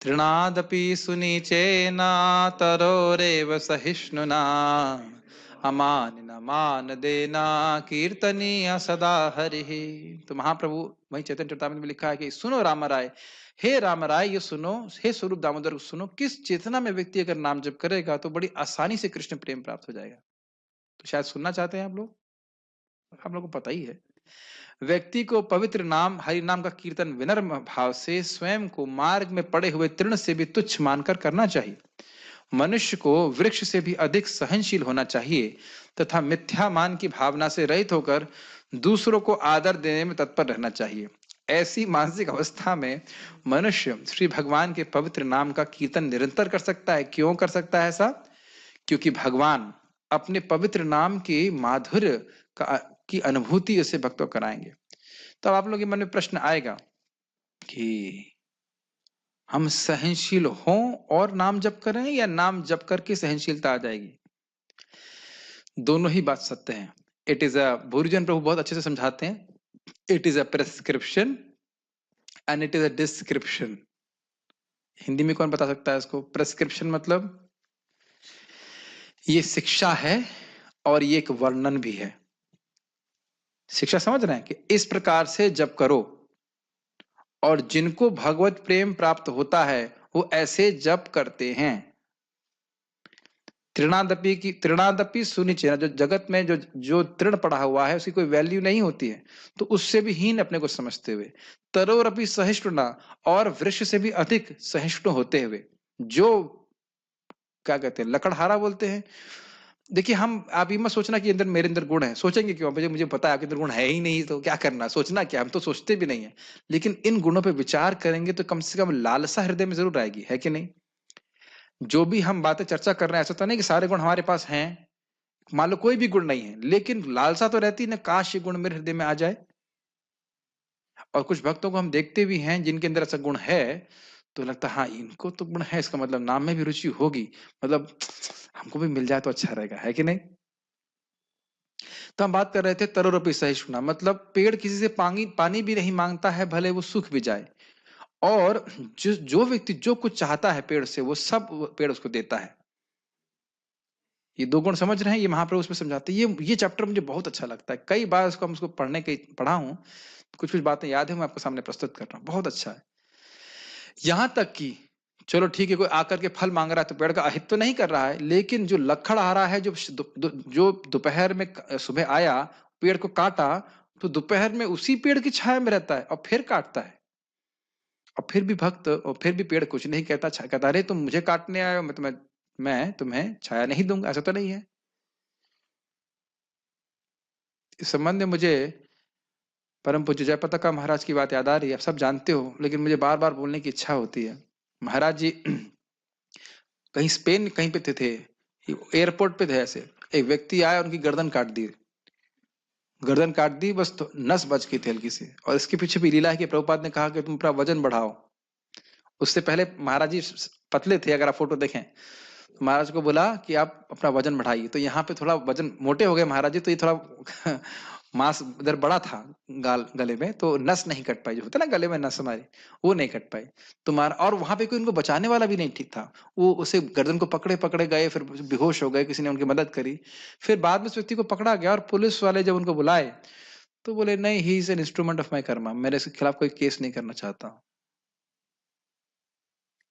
तृणादपि सुनीचेना तरोरेव सहिष्णुना, अमान मान देना कीर्तनीय सदा हरि। तो महाप्रभु वही चैतन्य चरितामृत में लिखा है कि सुनो राम राय, हे राम राय ये सुनो, हे स्वरूप दामोदर सुनो, किस चेतना में व्यक्ति अगर नाम जप करेगा तो बड़ी आसानी से कृष्ण प्रेम प्राप्त हो जाएगा। तो शायद सुनना चाहते हैं आप लोग को पता ही है। व्यक्ति को पवित्र नाम हरि नाम का कीर्तन विनम्र भाव से स्वयं को मार्ग में पड़े हुए तृण से भी तुच्छ मानकर करना चाहिए। मनुष्य को वृक्ष से भी अधिक सहनशील होना चाहिए तथा मिथ्या मान की भावना से रहित होकर दूसरों को आदर देने में तत्पर रहना चाहिए। ऐसी मानसिक अवस्था में मनुष्य श्री भगवान के पवित्र नाम का कीर्तन निरंतर कर सकता है। क्यों कर सकता है ऐसा? क्योंकि भगवान अपने पवित्र नाम के माधुर्य की अनुभूति उसे भक्तों कराएंगे। तब आप लोगों के मन में प्रश्न आएगा कि हम सहनशील हों और नाम जप करें या नाम जप करके सहनशीलता आ जाएगी? दोनों ही बात सत्य है। इट इज अ, भूरिजन प्रभु बहुत अच्छे से समझाते हैं, it is a prescription and it is a description. Hindi में कौन बता सकता है इसको? प्रेस्क्रिप्शन मतलब ये शिक्षा है और ये एक वर्णन भी है। शिक्षा समझ रहे हैं कि इस प्रकार से जप करो, और जिनको भगवत प्रेम प्राप्त होता है वो ऐसे जप करते हैं। तृणादपि सुनिचेना, जो जगत में जो जो तृण पड़ा हुआ है उसकी कोई वैल्यू नहीं होती है, तो उससे भी हीन अपने को समझते हुए, तरोरपि सहिष्णुना, और वृक्ष से भी अधिक सहिष्णु होते हुए, जो क्या कहते हैं लकड़हारा बोलते हैं। देखिए हम, आप ये मत सोचना कि अंदर मेरे अंदर गुण है, सोचेंगे क्यों? मुझे पता है आपके अंदर गुण है ही नहीं, तो क्या करना, सोचना क्या, हम तो सोचते भी नहीं है। लेकिन इन गुणों पे विचार करेंगे तो कम से कम लालसा हृदय में जरूर आएगी, है कि नहीं? जो भी हम बातें चर्चा कर रहे हैं, ऐसा तो नहीं कि सारे गुण हमारे पास हैं। मान लो कोई भी गुण नहीं है, लेकिन लालसा तो रहती है ना, काश ये गुण मेरे हृदय में आ जाए। और कुछ भक्तों को हम देखते भी हैं जिनके अंदर ऐसा गुण है, तो लगता है हाँ इनको तो गुण है, इसका मतलब नाम में भी रुचि होगी, मतलब हमको भी मिल जाए तो अच्छा रहेगा, है कि नहीं? तो हम बात कर रहे थे तरोरपि सहिष्णुना, मतलब पेड़ किसी से पानी भी नहीं मांगता है, भले वो सूख भी जाए, और जो व्यक्ति जो कुछ चाहता है पेड़ से वो सब पेड़ उसको देता है। ये दो गुण समझ रहे हैं, ये महाप्रभु उसमें समझाते हैं। ये चैप्टर मुझे बहुत अच्छा लगता है, कई बार इसको हम उसको पढ़ा हूं, कुछ कुछ बातें याद है, मैं आपके सामने प्रस्तुत कर रहा हूँ, बहुत अच्छा है। यहां तक कि चलो ठीक है, कोई आकर के फल मांग रहा है तो पेड़ का अहित तो नहीं कर रहा है, लेकिन जो लखड़ आ रहा है, जो दोपहर में सुबह आया, पेड़ को काटा, तो दोपहर में उसी पेड़ की छाया में रहता है और फिर काटता है, और फिर भी भक्त, और फिर भी पेड़ कुछ नहीं कहता, कहता अरे तुम मुझे काटने आए हो, मैं तुम्हें छाया नहीं दूंगा, ऐसा तो नहीं है। इस संबंध में मुझे परम पूज्य जयपताका महाराज की बात याद आ रही है। आप सब जानते हो, लेकिन मुझे बार बार बोलने की इच्छा होती है। महाराज जी कहीं स्पेन कहीं पे थे, एयरपोर्ट पे थे, ऐसे एक व्यक्ति आया, उनकी गर्दन काट दी, गर्दन काट दी, बस तो नस बच गई थी हल्की सी। और इसके पीछे भी लीला है कि प्रभुपाद ने कहा कि तुम अपना वजन बढ़ाओ। उससे पहले महाराज जी पतले थे, अगर आप फोटो देखें, महाराज को बोला कि आप अपना वजन बढ़ाइए, तो यहाँ पे थोड़ा वजन मोटे हो गए महाराज जी, तो ये थोड़ा मांस इधर बड़ा था गले में, तो नस नहीं कट पाई, जो होता है ना गले में नस हमारी, वो नहीं कट पाई। तो और वहां पे कोई उनको बचाने वाला भी नहीं ठीक था, वो उसे गर्दन को पकड़े पकड़े गए, फिर बेहोश हो गए, किसी ने उनकी मदद करी। फिर बाद में उस व्यक्ति को पकड़ा गया, और पुलिस वाले जब उनको बुलाए तो बोले नहीं, he is an instrument of my Karma, मेरे इसके खिलाफ कोई केस नहीं करना चाहता।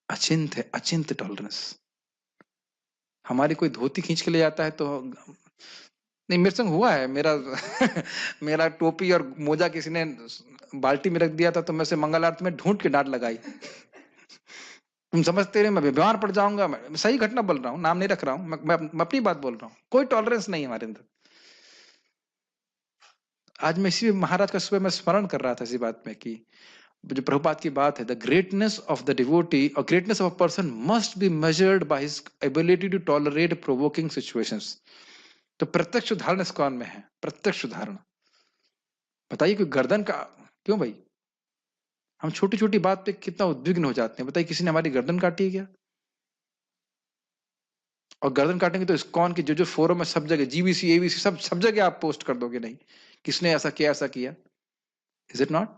अचिंत है, अचिंत टॉलरेंस। हमारी कोई धोती खींच के ले जाता है तो नहीं, मेरे संग हुआ है, मेरा मेरा टोपी और मोजा किसी ने बाल्टी में रख दिया था, तो मैं से मंगल आरती में ढूंढ के डांट लगाई। तुम समझते रहे मैं बीमार पड़ जाऊंगा, मैं सही घटना बोल रहा हूँ, नाम नहीं रख रहा हूँ, मैं अपनी बात बोल रहा हूँ, कोई टॉलरेंस नहीं है हमारे अंदर। आज मैं इसी महाराज का सुबह में स्मरण कर रहा था इसी बात में कि जो प्रभुपाद की बात है, the greatness of the devotee और greatness of a person must be measured by his ability to tolerate provoking situations. तो प्रत्यक्ष उदाहरण इस कौन में है, प्रत्यक्ष उदाहरण। बताइए कि गर्दन का, क्यों भाई हम छोटी छोटी बात पे कितना उद्विग्न हो जाते हैं, बताइए किसी ने हमारी गर्दन काटी है क्या? और गर्दन काटेंगे तो इस्कॉन की जो फोरम है, सब जगह जीबीसी एबीसी सब जगह आप पोस्ट कर दोगे, नहीं किसने ऐसा किया, ऐसा किया। Is it not?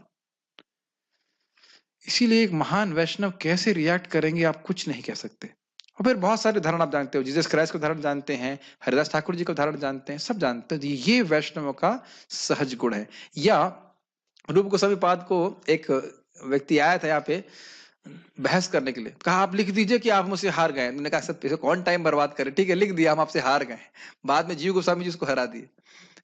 इसीलिए एक महान वैष्णव कैसे रिएक्ट करेंगे आप कुछ नहीं कह सकते। और फिर बहुत सारे उदाहरण आप जानते हो, जीसस क्राइस्ट का उदाहरण जानते हैं, हरिदास ठाकुर जी का उदाहरण जानते हैं, सब जानते हैं। ये वैष्णव का सहज गुण है। या रूप गोस्वामी पाद को एक व्यक्ति आया था यहाँ पे बहस करने के लिए, कहा आप लिख दीजिए कि आप मुझसे हार गए। मैंने कहा सर कौन टाइम बर्बाद करे, ठीक है लिख दिया, हम आपसे हार गए। बाद में जीव गोस्वामी जी उसको हरा दिए।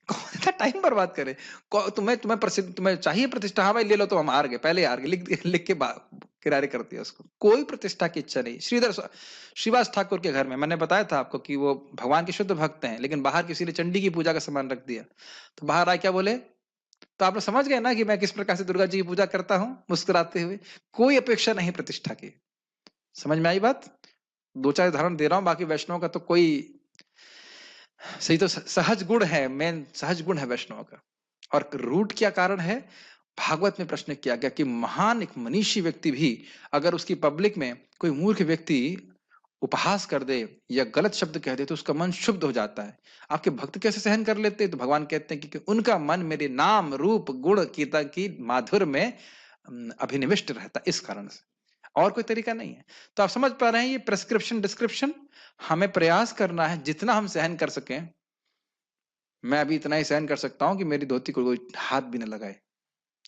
कौन सा टाइम बर्बाद करे, तुम्हें तुम्हें प्रसिद्ध, तुम्हें चाहिए प्रतिष्ठा, हाँ भाई ले लो, तो हम हार गए, पहले हार गए, लिख के किनारे कर दिया उसको। कोई प्रतिष्ठा की इच्छा नहीं। श्रीवास ठाकुर के घर में मैंने बताया था आपको कि वो भगवान के शुद्ध भक्त हैं, लेकिन बाहर किसी ने चंडी की पूजा का सामान रख दिया, तो बाहर आए क्या बोले, तो आप लोग समझ गए ना कि मैं किस प्रकार से दुर्गा जी की पूजा करता हूं, मुस्कुराते हुए। कोई अपेक्षा नहीं प्रतिष्ठा की। समझ में आई बात? दो चार उदाहरण दे रहा हूं, बाकी वैष्णव का तो कोई सही, तो सहज गुण है, मेन सहज गुण है वैष्णव का। और रूट क्या कारण है? भागवत में प्रश्न किया गया कि महान एक मनीषी व्यक्ति भी अगर उसकी पब्लिक में कोई मूर्ख व्यक्ति उपहास कर दे या गलत शब्द कह दे तो उसका मन शुद्ध हो जाता है। आपके भक्त कैसे सहन कर लेते हैं? तो भगवान कहते हैं कि उनका मन मेरे नाम रूप गुण कीर्तन की माधुर में अभिनिविष्ट रहता है, इस कारण से, और कोई तरीका नहीं है। तो आप समझ पा रहे हैं, ये प्रेस्क्रिप्शन डिस्क्रिप्शन, हमें प्रयास करना है जितना हम सहन कर सकें। मैं अभी इतना ही सहन कर सकता हूं कि मेरी धोती को कोई हाथ भी न लगाए,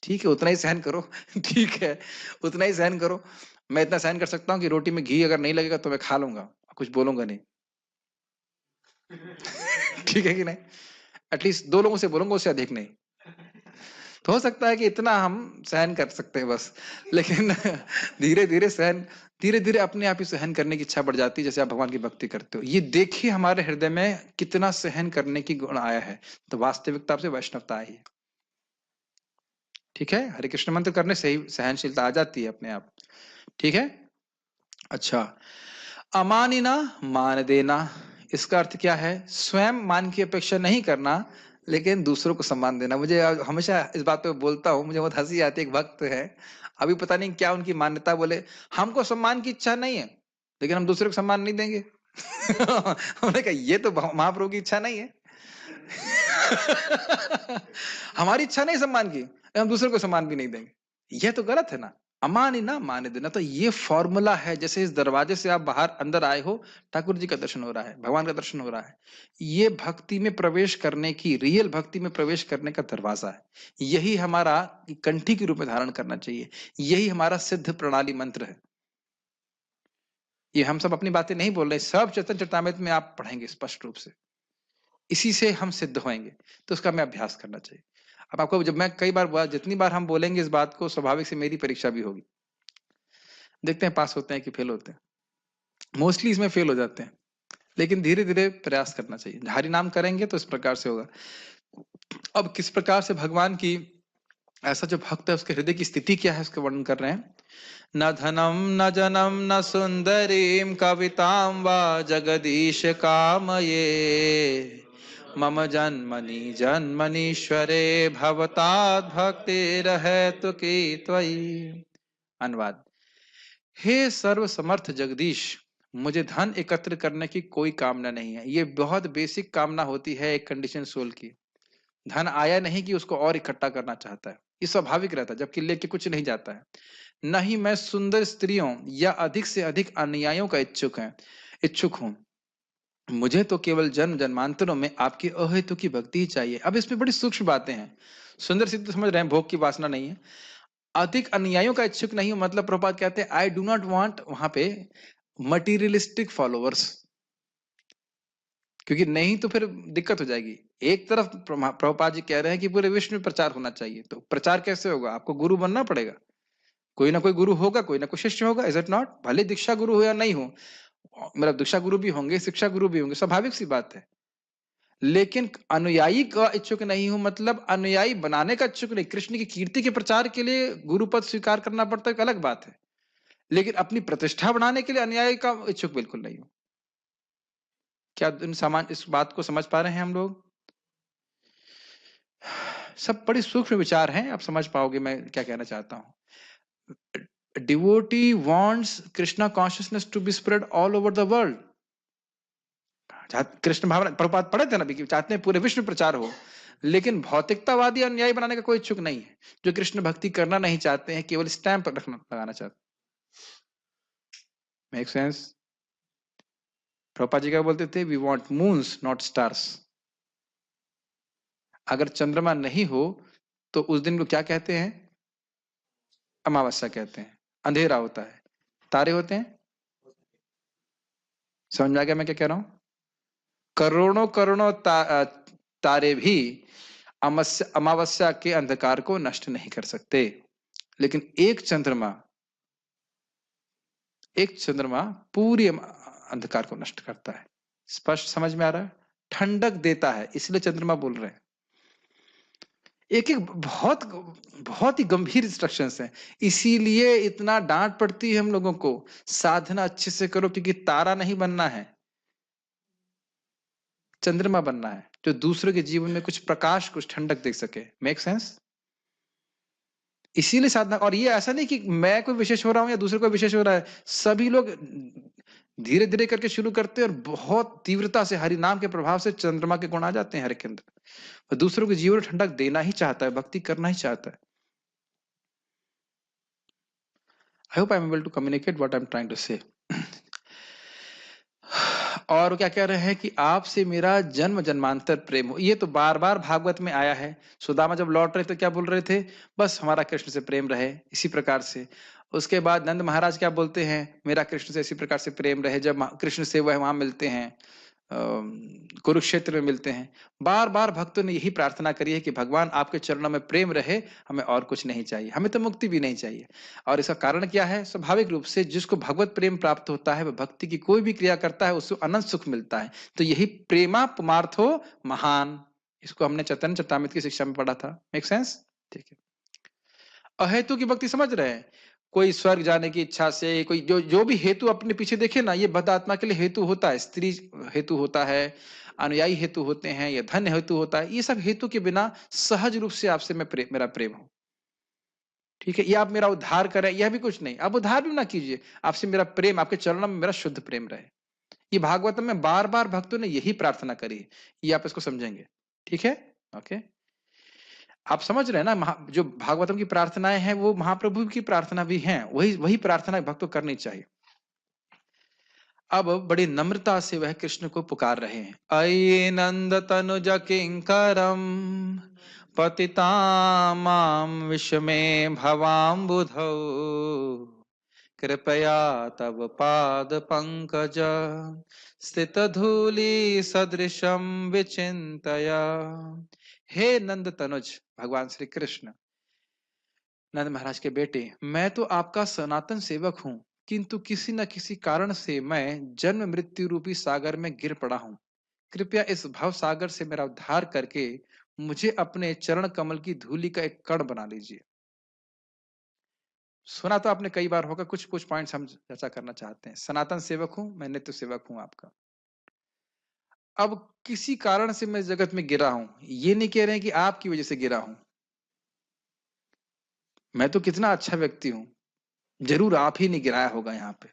ठीक है उतना ही सहन करो। ठीक है उतना ही सहन करो। मैं इतना सहन कर सकता हूँ कि रोटी में घी अगर नहीं लगेगा तो मैं खा लूंगा, कुछ बोलूंगा नहीं। ठीक है कि नहीं? एटलीस्ट 2 लोगों से बोलूंगा, उससे अधिक नहीं। तो हो सकता है कि इतना हम सहन कर सकते हैं बस, लेकिन धीरे धीरे सहन, धीरे धीरे अपने आप ही सहन करने की इच्छा बढ़ जाती है, जैसे आप भगवान की भक्ति करते हो। ये देखिए हमारे हृदय में कितना सहन करने की गुण आया है, तो वास्तविकता से वैष्णवता आई है। ठीक है, हरे कृष्ण मंत्र करने से ही सहनशीलता आ जाती है अपने आप। ठीक है, अच्छा, अमानिना मान देना, इसका अर्थ क्या है? स्वयं मान की अपेक्षा नहीं करना, लेकिन दूसरों को सम्मान देना। मुझे हमेशा इस बात पे बोलता हूँ, मुझे बहुत हंसी आती है। एक भक्त है, अभी पता नहीं क्या उनकी मान्यता, बोले हमको सम्मान की इच्छा नहीं है, लेकिन हम दूसरे को सम्मान नहीं देंगे। हमने कहा ये तो महाप्रभु की इच्छा नहीं है। हमारी इच्छा नहीं सम्मान की, हम दूसरे को सम्मान भी नहीं देंगे, यह तो गलत है ना। अमानी ना मान देना, तो ये फॉर्मूला है। जैसे इस दरवाजे से आप बाहर अंदर आए हो, ठाकुर जी का दर्शन हो रहा है, भगवान का दर्शन हो रहा है, ये भक्ति में प्रवेश करने की, रियल भक्ति में प्रवेश करने का दरवाजा है। यही हमारा कंठी के रूप में धारण करना चाहिए, यही हमारा सिद्ध प्रणाली मंत्र है। ये हम सब अपनी बातें नहीं बोल रहे, सब चैतन्य चरितामृत में आप पढ़ेंगे स्पष्ट रूप से, इसी से हम सिद्ध होंगे। तो उसका हमें अभ्यास करना चाहिए। अब आपको, जब मैं कई बार, जितनी बार हम बोलेंगे इस बात को, स्वाभाविक से मेरी परीक्षा भी होगी। देखते हैं पास होते हैं कि फेल होते हैं। मोस्टली इसमें फेल हो जाते हैं, लेकिन धीरे धीरे प्रयास करना चाहिए। हरि नाम करेंगे तो इस प्रकार से होगा। अब किस प्रकार से भगवान की ऐसा जो भक्त है उसके हृदय की स्थिति क्या है उसका वर्णन कर रहे हैं। न धनम न जनम न सुंदरीम कवितां वा जगदीश कामये, मम जन्मनि जन्मनीश्वरे भवतात् भक्तिरहेतु की त्वयि। अनुवाद। हे सर्व समर्थ जगदीश, मुझे धन एकत्र करने की कोई कामना नहीं है। ये बहुत बेसिक कामना होती है एक कंडीशन सोल की। धन आया नहीं कि उसको और इकट्ठा करना चाहता है, ये स्वाभाविक रहता है, जबकि लेके कुछ नहीं जाता है। न ही मैं सुंदर स्त्रियों या अधिक से अधिक अनुयायियों का इच्छुक हूं। मुझे तो केवल जन्म जन्मांतरों में आपकी अहेतु की भक्ति ही चाहिए। अब इसमें बड़ी सूक्ष्म बातें हैं। सुंदर सिद्ध तो समझ रहे हैं, भोग की वासना नहीं है। अधिक अनुयायियों का इच्छुक नहीं हूं मतलब प्रभुपाद कहते हैं आई डू नॉट वांट वहां पे मटीरियलिस्टिक फॉलोअर्स, क्योंकि नहीं तो फिर दिक्कत हो जाएगी। एक तरफ प्रभुपाद जी कह रहे हैं कि पूरे विश्व में प्रचार होना चाहिए, तो प्रचार कैसे होगा? आपको गुरु बनना पड़ेगा, कोई ना कोई गुरु होगा, कोई ना कोई शिष्य होगा, इज इट नॉट? भले दीक्षा गुरु हो या नहीं हो, मतलब दीक्षा गुरु भी होंगे, शिक्षा गुरु भी होंगे, स्वाभाविक सी बात है। लेकिन अनुयायी का इच्छुक नहीं हूं मतलब अनुयायी बनाने का इच्छुक नहीं। कृष्ण की कीर्ति के प्रचार के लिए गुरु पद स्वीकार करना पड़ता है, एक अलग बात है। लेकिन अपनी प्रतिष्ठा बढ़ाने के लिए अनुयायी का इच्छुक बिल्कुल नहीं हूं। क्या इस बात को समझ पा रहे हैं हम लोग? सब बड़ी सूक्ष्म विचार हैं, आप समझ पाओगे मैं क्या कहना चाहता हूं। Devotee wants Krishna consciousness to be spread all over the world. Krishna भावना प्रभुपाद पढ़े थे ना, कि चाहते हैं पूरे विश्व में प्रचार हो। लेकिन भौतिकतावादी अनुयायी बनाने का कोई इच्छुक नहीं है, जो कृष्ण भक्ति करना नहीं चाहते हैं, केवल स्टैंप रखना लगाना चाहते। Make sense? प्रभुपाद जी क्या बोलते थे? We want moons not stars. अगर चंद्रमा नहीं हो तो उस दिन को क्या कहते हैं? अमावस्या कहते हैं, अंधेरा होता है। तारे होते हैं। समझ में आ गया मैं क्या कह रहा हूं? करोड़ों करोड़ों तारे भी अमावस्या के अंधकार को नष्ट नहीं कर सकते, लेकिन एक चंद्रमा पूरी अंधकार को नष्ट करता है। स्पष्ट समझ में आ रहा है? ठंडक देता है, इसलिए चंद्रमा बोल रहे हैं। एक एक बहुत बहुत ही गंभीर इंस्ट्रक्शंस हैं, इसीलिए इतना डांट पड़ती है हम लोगों को। साधना अच्छे से करो, क्योंकि तारा नहीं बनना है, चंद्रमा बनना है, जो दूसरों के जीवन में कुछ प्रकाश, कुछ ठंडक दे सके। Make sense? इसीलिए साधना। और ये ऐसा नहीं कि मैं कोई विशेष हो रहा हूं या दूसरे को विशेष हो रहा है, सभी लोग धीरे धीरे करके शुरू करते हैं और बहुत तीव्रता से हरि नाम के प्रभाव से चंद्रमा के गुण आ जाते हैं हर के अंदर। और दूसरों के जीवन में ठंडक देना ही चाहता है, भक्ति करना ही चाहता है। I hope I am able to communicate what I am trying to say. और क्या कह रहे हैं कि आपसे मेरा जन्म जन्मांतर प्रेम हो। ये तो बार बार भागवत में आया है। सुदामा जब लौट रहे थे क्या बोल रहे थे? बस हमारा कृष्ण से प्रेम रहे, इसी प्रकार से। उसके बाद नंद महाराज क्या बोलते हैं? मेरा कृष्ण से इसी प्रकार से प्रेम रहे। जब कृष्ण से वह वहां मिलते हैं, कुरुक्षेत्र में मिलते हैं, बार बार भक्तों ने यही प्रार्थना करी है कि भगवान आपके चरणों में प्रेम रहे, हमें और कुछ नहीं चाहिए, हमें तो मुक्ति भी नहीं चाहिए। और इसका कारण क्या है? स्वाभाविक रूप से जिसको भगवत प्रेम प्राप्त होता है, वह भक्ति की कोई भी क्रिया करता है, उसको अनंत सुख मिलता है। तो यही प्रेमा पुमार्थो महान, इसको हमने चैतन्य चरितामृत की शिक्षा में पढ़ा था। Make sense? ठीक है। अहेतु की भक्ति समझ रहे हैं? कोई स्वर्ग जाने की इच्छा से, कोई जो भी हेतु अपने पीछे देखे ना, ये बद्ध आत्मा के लिए हेतु होता है। स्त्री हेतु होता है, अनुयायी हेतु होते हैं, या धन हेतु होता है। ये सब हेतु के बिना सहज रूप से आपसे मेरा प्रेम हो, ठीक है? ये आप मेरा उद्धार करें, यह भी कुछ नहीं। आप उद्धार भी ना कीजिए, आपसे मेरा प्रेम, आपके चरणों में मेरा शुद्ध प्रेम रहे। ये भागवतम में बार बार भक्तों ने यही प्रार्थना करी। ये आप इसको समझेंगे, ठीक है? ओके, आप समझ रहे हैं ना? जो भागवतम की प्रार्थनाएं हैं वो महाप्रभु की प्रार्थना भी हैं। वही वही प्रार्थना भक्त को करनी चाहिए। अब बड़ी नम्रता से वह कृष्ण को पुकार रहे हैं। अये नंद तनुज किंकरम पतितामाम विषमे भवाम्बुधौ, कृपया तव पाद पंकज स्थित धूलि सदृशम विचिंतया। हे नंद तनुज, भगवान श्री कृष्ण, नंद महाराज के बेटे, मैं तो आपका सनातन सेवक हूं, किंतु किसी न किसी कारण से मैं जन्म मृत्यु रूपी सागर में गिर पड़ा हूं। कृपया इस भव सागर से मेरा उद्धार करके मुझे अपने चरण कमल की धूलि का एक कण बना लीजिए। सुना तो आपने कई बार होगा, कुछ कुछ पॉइंट्स हम चर्चा करना चाहते हैं। सनातन सेवक हूं मैं, नित्य सेवक हूं आपका। अब किसी कारण से मैं जगत में गिरा हूं, ये नहीं कह रहे हैं कि आपकी वजह से गिरा हूं। मैं तो कितना अच्छा व्यक्ति हूं, जरूर आप ही नहीं गिराया होगा यहाँ पे।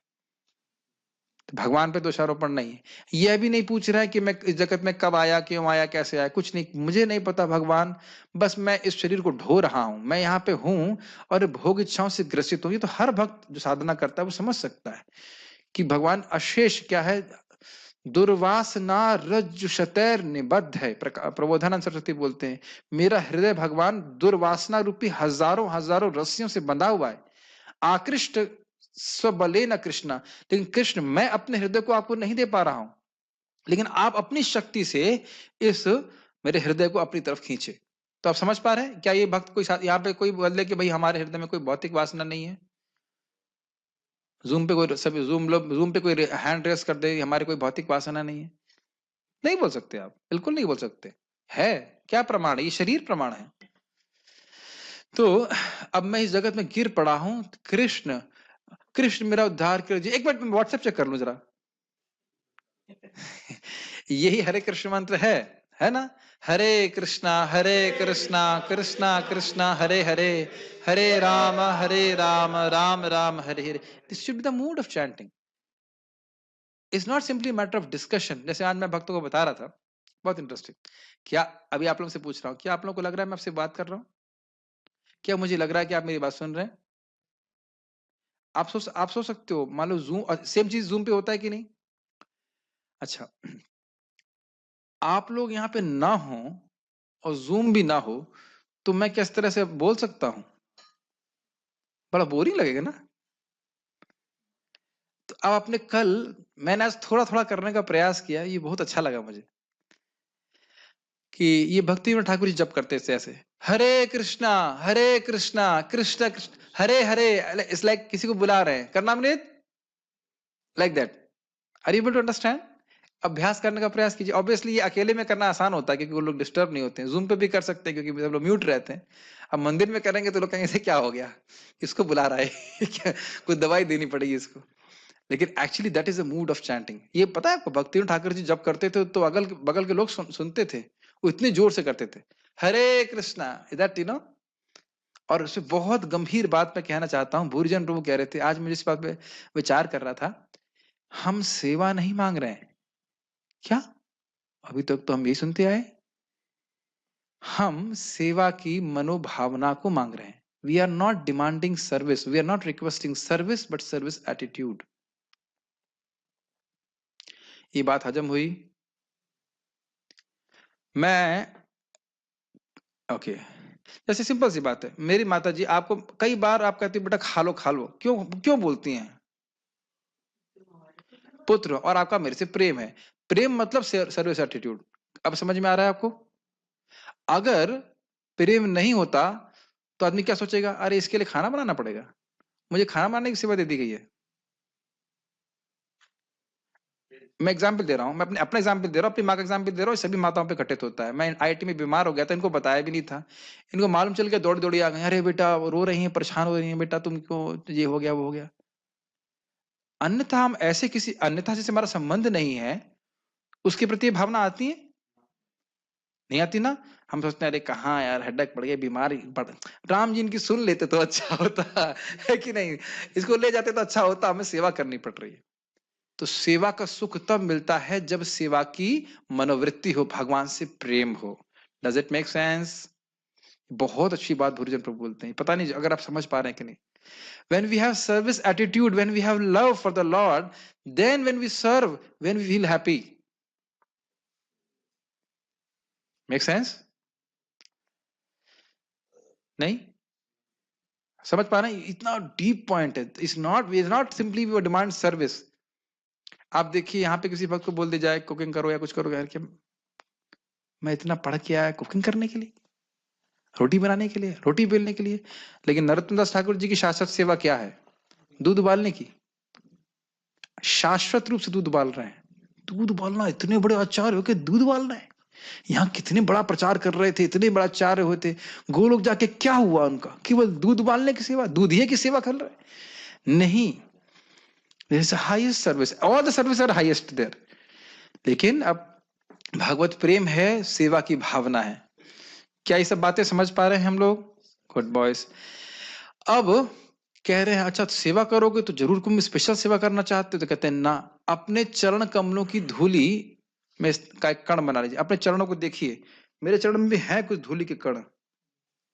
तो भगवान पे दोषारोपण नहीं है। यह भी नहीं पूछ रहा है कि मैं इस जगत में कब आया, क्यों आया, कैसे आया, कुछ नहीं, मुझे नहीं पता भगवान, बस मैं इस शरीर को ढो रहा हूं, मैं यहाँ पे हूं और भोग इच्छाओं से ग्रसित हूं। ये तो हर भक्त जो साधना करता है वो समझ सकता है कि भगवान अशेष क्या है, दुर्वासना रज्जु शतैर निबद्ध है। प्रबोधानंद सरस्वती बोलते हैं, मेरा हृदय भगवान दुर्वासना रूपी हजारों हजारों रस्सियों से बंधा हुआ है। आकृष्ट स्वबले न कृष्णा, लेकिन कृष्ण मैं अपने हृदय को आपको नहीं दे पा रहा हूं, लेकिन आप अपनी शक्ति से इस मेरे हृदय को अपनी तरफ खींचे। तो आप समझ पा रहे हैं क्या ये भक्त कोई यहाँ पे कोई बोल दे कि भाई हमारे हृदय में कोई भौतिक वासना नहीं है? जूम पे कोई सब जूम पे कोई हैंड रेस कर दे हमारी कोई भौतिक वासना नहीं है? नहीं बोल सकते आप, बिल्कुल नहीं बोल सकते। है क्या प्रमाण है? ये शरीर प्रमाण है। तो अब मैं इस जगत में गिर पड़ा हूं, कृष्ण कृष्ण मेरा उद्धार कर दीजिए। एक मिनट में व्हाट्सएप चेक कर लूं जरा। यही हरे कृष्ण मंत्र है ना? Hare Krishna Krishna Krishna Hare Hare, Hare Ram Ram Ram Hare Hare. This should be the mood of chanting. It's not simply matter of discussion. जैसे आज मैं भक्तों को बता रहा था, बहुत इंटरेस्टिंग। क्या अभी आप लोगों से पूछ रहा हूँ, क्या आप लोगों को लग रहा है मैं आपसे बात कर रहा हूँ? क्या मुझे लग रहा है कि आप मेरी बात सुन रहे हैं? आप सोच सकते हो, मान लो जूम, सेम चीज जूम पे होता है कि नहीं? अच्छा, आप लोग यहाँ पे ना हो और जूम भी ना हो तो मैं किस तरह से बोल सकता हूं? बड़ा बोरिंग लगेगा ना? तो अब आपने कल, मैंने आज थोड़ा थोड़ा करने का प्रयास किया, ये बहुत अच्छा लगा मुझे कि ये भक्ति में ठाकुर जी जप करते थे ऐसे, हरे कृष्णा कृष्ण कृष्ण हरे हरे। इट्स लाइक किसी को बुला रहे हैं, करना अमृत, like that. Are you able to understand? अभ्यास करने का प्रयास कीजिए। ऑब्वियसली ये अकेले में करना आसान होता है क्योंकि वो लोग डिस्टर्ब नहीं होते हैं। जूम पे भी कर सकते हैं क्योंकि सब लोग म्यूट रहते हैं। अब मंदिर में करेंगे तो लोग कहेंगे इसे क्या हो गया, इसको बुला रहा है क्या, कुछ दवाई देनी पड़ेगी इसको। लेकिन actually that is a mood of chanting. ये पता है आपको, भक्ति ठाकुर जी जब करते थे तो अगल बगल के लोग सुनते थे, वो इतने जोर से करते थे, हरे कृष्णा, दैट यू नो। और उससे बहुत गंभीर बात मैं कहना चाहता हूँ, भूरिजन प्रभु कह रहे थे, आज मुझे इस बात पे विचार कर रहा था, हम सेवा नहीं मांग रहे हैं क्या? अभी तक तो हम यही सुनते आए, हम सेवा की मनोभावना को मांग रहे हैं। We are not demanding service, we are not requesting service, but service attitude. ये बात हजम हुई? मैं ओके जैसे सिंपल सी बात है, मेरी माता जी आपको कई बार आप कहती बेटा खा लो, क्यों क्यों बोलती हैं? पुत्र और आपका मेरे से प्रेम है। प्रेम मतलब सर्विस एटीट्यूड। अब समझ में आ रहा है आपको? अगर प्रेम नहीं होता तो आदमी क्या सोचेगा, अरे इसके लिए खाना बनाना पड़ेगा, मुझे खाना बनाने की सेवा दे दी गई है। मैं एग्जाम्पल दे रहा हूँ, मैं अपना एग्जाम्पल दे रहा हूँ, अपनी माँ का एग्जाम्पल दे रहा हूँ, सभी माताओं पे घटित होता है। मैं आईआईटी में बीमार हो गया था, इनको बताया भी नहीं था, इनको मालूम चल गया, दौड़ दौड़ी आ गई, अरे बेटा वो रो रही हैं, परेशान हो रही हैं, बेटा तुमको ये हो गया वो हो गया। अन्यथा हम ऐसे किसी अन्यथा जिससे हमारा संबंध नहीं है उसके प्रति भावना आती है नहीं आती ना? हम सोचते हैं अरे कहाँ यार, हेडेक पड़ गया, बीमारी पड़, राम जी इनकी सुन लेते तो अच्छा होता है कि नहीं, इसको ले जाते तो अच्छा होता, हमें सेवा करनी पड़ रही है। तो सेवा का सुख तब मिलता है जब सेवा की मनोवृत्ति हो, भगवान से प्रेम हो। Does it make sense? बहुत अच्छी बात भूरिजन प्रभु बोलते हैं, पता नहीं अगर आप समझ पा रहे हैं कि नहीं। when we have service attitude, when we have love for the Lord, then when we serve, when we feel happy. Make sense? नहीं समझ पा रहे हैं? इतना डीप पॉइंट है। Is not simply we demand service. आप देखिए यहाँ पे किसी भक्त को बोल दिया जाए कुकिंग करो या कुछ करो, यार क्या मैं इतना पढ़ के आया कुकिंग करने के लिए, रोटी बनाने के लिए, रोटी बेलने के लिए? लेकिन नरोत्तम दास ठाकुर जी की शाश्वत सेवा क्या है? दूध उबालने की। शाश्वत रूप से दूध उबाल रहे हैं। दूध उबालना, इतने बड़े आचार्य हो के दूध उबाल रहे हैं, यहाँ कितने बड़ा प्रचार कर रहे थे, इतने बड़ा आचार्य हुए थे, गोलोक जाके क्या हुआ उनका? केवल दूध उबालने की सेवा, दूधिये की सेवा कर रहे? नहीं, there is a highest service, all the services are highest there. लेकिन अब भगवत प्रेम है, सेवा की भावना है। क्या ये सब बातें समझ पा रहे हैं हम लोग? Good boys. अब कह रहे हैं अच्छा सेवा करोगे तो जरूर तुम स्पेशल सेवा करना चाहते हो, तो कहते हैं ना, अपने चरण कमलों की धूली में का एक कण बना लीजिए। अपने चरणों को देखिए, मेरे चरण में भी है कुछ धूली के कण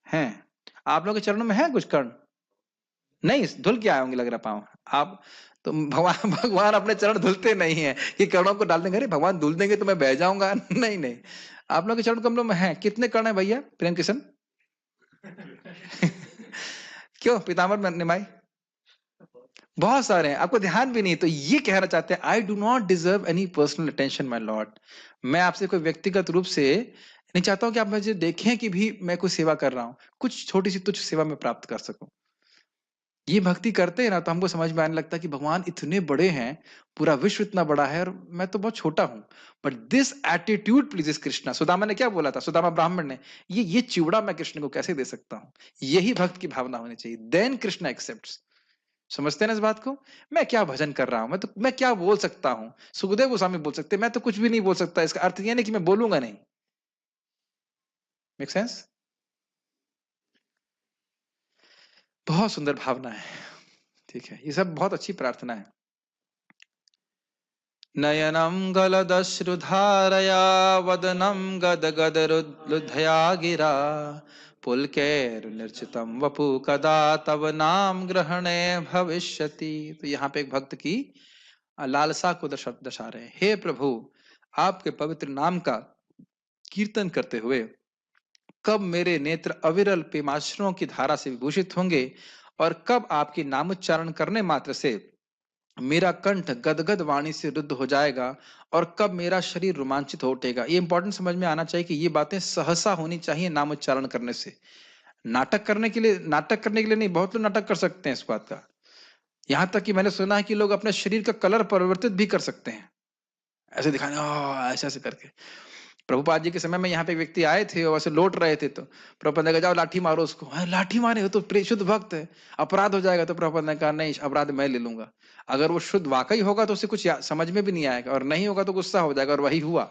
हैं, आप लोगों के चरणों में है कुछ कण? नहीं, धुल के आए होंगे लग रहा पाँव आप तो। भगवान अपने चरण धुलते नहीं है कि कणों को डाल देंगे, अरे भगवान धुल देंगे तो मैं बह जाऊंगा। नहीं नहीं, आप लोग के चरण कमलों में है। कितने कण है भैया प्रेम किशन? क्यों पीताम्बर निमाई? बहुत सारे हैं, आपको ध्यान भी नहीं। तो ये कहना चाहते हैं, I do not deserve any personal attention my Lord. मैं आपसे कोई व्यक्तिगत रूप से नहीं चाहता हूं कि आप मुझे देखें कि भी मैं कोई सेवा कर रहा हूं, कुछ छोटी सी तुच्छ सेवा में प्राप्त कर सकूं। ये भक्ति करते हैं ना, तो हमको समझ में आने लगता है कि भगवान इतने बड़े हैं, पूरा विश्व इतना बड़ा है और मैं तो बहुत छोटा हूं। But this attitude pleases Krishna. Sudama ने क्या बोला था? सुदामा ब्राह्मण ने, ये चिवड़ा मैं कृष्ण को कैसे दे सकता हूं? यही भक्त की भावना होनी चाहिए, देन कृष्ण एक्सेप्ट्स। समझते हैं ना इस बात को? मैं क्या भजन कर रहा हूं, मैं क्या बोल सकता हूं? सुखदेव गोस्वामी बोल सकते, मैं तो कुछ भी नहीं बोल सकता। इसका अर्थ यह नहीं कि मैं बोलूंगा नहीं। Make sense? बहुत सुंदर भावना है, ठीक है, ये सब बहुत अच्छी प्रार्थना है। नयनम गलदश्रुधारया वदनम गदगदरुद्धया गिरा पुलकैर्निर्चितम वपु कदा तव नाम ग्रहणे भविष्यति। तो यहाँ पे एक भक्त की लालसा को दर्शा रहे हैं। हे प्रभु, आपके पवित्र नाम का कीर्तन करते हुए कब मेरे नेत्र अविरल प्रेमाश्रुओं की धारा से विभूषित होंगे, और कब आपके नामोच्चारण करने मात्र से मेरा कंठ गदगद वाणी से रुद्ध हो जाएगा, और कब मेरा शरीर रोमांचित हो उठेगा। ये इंपॉर्टेंट समझ में आना चाहिए कि ये बातें सहसा होनी चाहिए नामोच्चारण करने से। नाटक करने के लिए नहीं, बहुत लोग नाटक कर सकते हैं इस बात का। यहां तक कि मैंने सुना है कि लोग अपने शरीर का कलर परिवर्तित भी कर सकते हैं, ऐसे दिखाने ऐसे ऐसे करके। प्रभुपाद जी के समय में यहाँ पे व्यक्ति आए थे और वैसे लौट रहे थे, तो प्रभुपाद ने कहा जाओ लाठी मारो उसको। लाठी मारे? हो तो शुद्ध भक्त है, अपराध हो जाएगा। तो प्रभुपाद ने कहा नहीं, अपराध मैं ले लूंगा। अगर वो शुद्ध वाकई होगा तो उसे कुछ समझ में भी नहीं आएगा, और नहीं होगा तो गुस्सा हो जाएगा। और वही हुआ।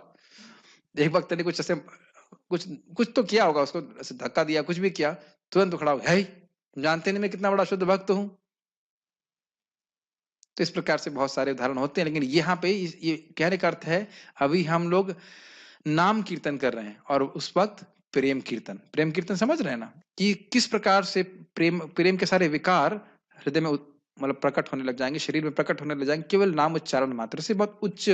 एक भक्त ने कुछ ऐसे कुछ कुछ तो किया होगा, उसको ऐसे धक्का दिया, कुछ भी किया, तुरंत खड़ा हो गया, है जानते नहीं मैं कितना बड़ा शुद्ध भक्त हूं। तो इस प्रकार से बहुत सारे उदाहरण होते हैं, लेकिन यहाँ पे ये कहने का अर्थ है, अभी हम लोग नाम कीर्तन कर रहे हैं और उस वक्त प्रेम कीर्तन समझ रहे हैं ना, कि किस प्रकार से प्रेम के सारे विकार हृदय में मतलब प्रकट होने लग जाएंगे, शरीर में प्रकट होने लग जाएंगे, केवल नाम उच्चारण मात्र से। बहुत उच्च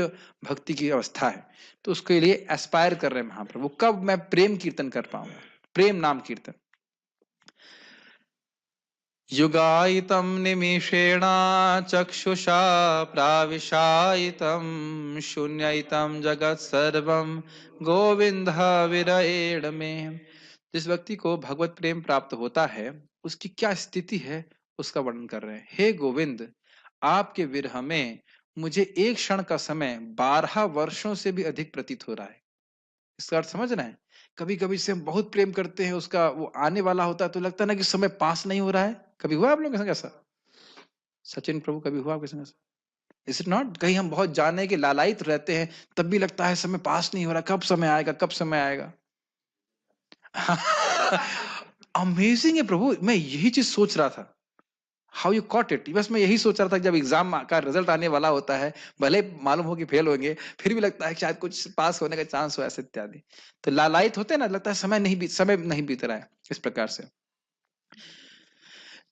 भक्ति की अवस्था है, तो उसके लिए एस्पायर कर रहे हैं महाप्रभु, कब मैं प्रेम कीर्तन कर पाऊंगा, प्रेम नाम कीर्तन। युगायितं निमिषेण चक्षुषा प्राविशायितं शून्ययितं जगत् सर्वं गोविंद विरयेण में। जिस व्यक्ति को भगवत प्रेम प्राप्त होता है, उसकी क्या स्थिति है उसका वर्णन कर रहे हैं। हे गोविंद, आपके विरह में मुझे एक क्षण का समय 12 वर्षों से भी अधिक प्रतीत हो रहा है। इसका अर्थ समझ रहे हैं? कभी कभी से हम बहुत प्रेम करते हैं, उसका वो आने वाला होता है तो लगता है ना कि समय पास नहीं हो रहा है। कभी हुआ आप लोगों के संग ऐसा? सचिन प्रभु, कभी हुआ आपके संग ऐसा? Is it not? कहीं हम बहुत जानने के लालायित रहते हैं, तब भी लगता है समय पास नहीं हो रहा, कब समय आएगा, कब समय आएगा। अमेजिंग है प्रभु, मैं यही चीज सोच रहा था। How you cot it? बस मैं यही सोच रहा था, जब एग्जाम का रिजल्ट आने वाला होता है, भले मालूम हो कि फेल होंगे, फिर भी लगता है कि शायद कुछ पास होने का चांस हो, ऐसे इत्यादि। तो लालायित होते हैं ना, लगता है समय नहीं बीत रहा है। इस प्रकार से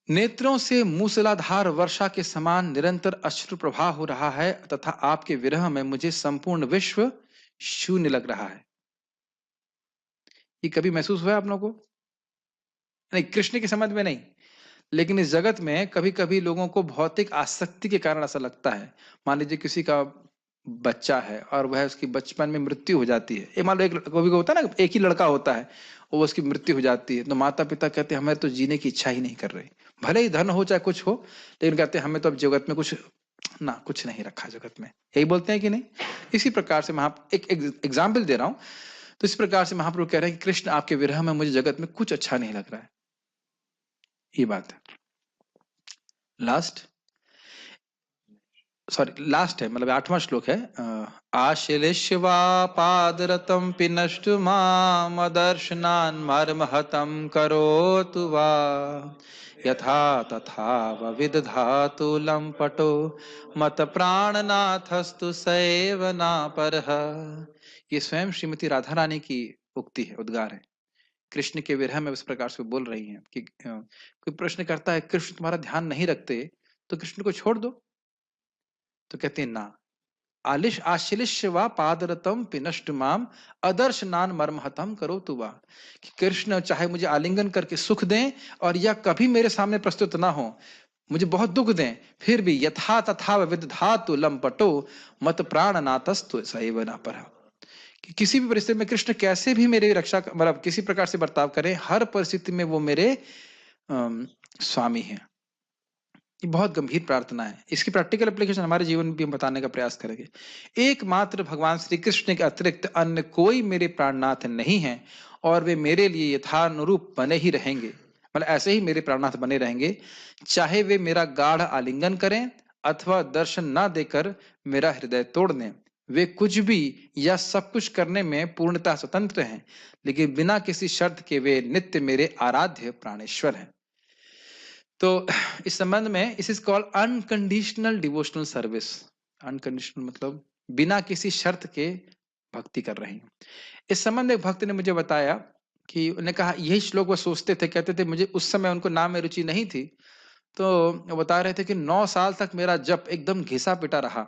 नेत्रों से मूसलाधार वर्षा के समान निरंतर अश्रु प्रवाह हो रहा है, तथा आपके विरह में मुझे संपूर्ण विश्व शून्य लग रहा है। ये कभी महसूस हुआ आप लोगों को? नहीं, कृष्ण के संबंध में नहीं, लेकिन इस जगत में कभी कभी लोगों को भौतिक आसक्ति के कारण ऐसा लगता है। मान लीजिए किसी का बच्चा है और वह उसकी बचपन में मृत्यु हो जाती है। मान लो एक कभी होता है ना, एक ही लड़का होता है और उसकी मृत्यु हो जाती है, तो माता पिता कहते हैं हमें तो जीने की इच्छा ही नहीं कर रही, भले ही धन हो चाहे कुछ हो, लेकिन कहते हैं हमें तो अब जगत में कुछ नहीं रखा जगत में। यही बोलते हैं कि नहीं? इसी प्रकार से मैं एक एग्जाम्पल दे रहा हूं। तो इस प्रकार से महाप्रभु कह रहे हैं कि कृष्ण आपके विरह में मुझे जगत में कुछ अच्छा नहीं लग रहा है। ये बात है। लास्ट है, मतलब 8वां श्लोक है। आशिलिष्वा पादरतम पिनष्ट मामदर्शनान् मर्महतं करोतु वा यथा तथा विदधातु लंपटो मत प्राणनाथस्तु सैव परः। ये स्वयं श्रीमती राधा रानी की उक्ति है, उद्गार है। कृष्ण के विरह में इस प्रकार से बोल रही हैं कि कोई प्रश्न करता है कृष्ण तुम्हारा ध्यान नहीं रखते तो कृष्ण को छोड़ दो, तो कहते हैं ना, आशिलिष्य वा पादरतम पिनष्ट माम अदर्शनान मर्महतम करो तुवा, कि कृष्ण चाहे मुझे आलिंगन करके सुख दें और या कभी मेरे सामने प्रस्तुत ना हो, मुझे बहुत दुख दें, फिर भी यथा तथा विदधातु लंपटो मत प्राणनाथस्तु सैव न परः, कि किसी भी परिस्थिति में कृष्ण कैसे भी मेरी रक्षा, मतलब किसी प्रकार से बर्ताव करें, हर परिस्थिति में वो मेरे स्वामी हैं। ये बहुत गंभीर प्रार्थना है। इसकी प्रैक्टिकल एप्लीकेशन हमारे जीवन में भी हम बताने का प्रयास करेंगे। एकमात्र भगवान श्री कृष्ण के अतिरिक्त अन्य कोई मेरे प्राणनाथ नहीं है और वे मेरे लिए यथानुरूप बने ही रहेंगे, मतलब ऐसे ही मेरे प्राणनाथ बने रहेंगे, चाहे वे मेरा गाढ़ आलिंगन करें अथवा दर्शन ना देकर मेरा हृदय तोड़ दें। वे कुछ भी या सब कुछ करने में पूर्णतः स्वतंत्र हैं, लेकिन बिना किसी शर्त के वे नित्य मेरे आराध्य प्राणेश्वर हैं। तो इस संबंध में इस is called unconditional devotional service. Unconditional मतलब बिना किसी शर्त के भक्ति कर रहे हैं। इस संबंध में एक भक्त ने मुझे बताया कि उन्होंने कहा यही श्लोक वो सोचते थे, कहते थे मुझे उस समय उनको नाम में रुचि नहीं थी, तो वो बता रहे थे कि 9 साल तक मेरा जप एकदम घिसा पिटा रहा,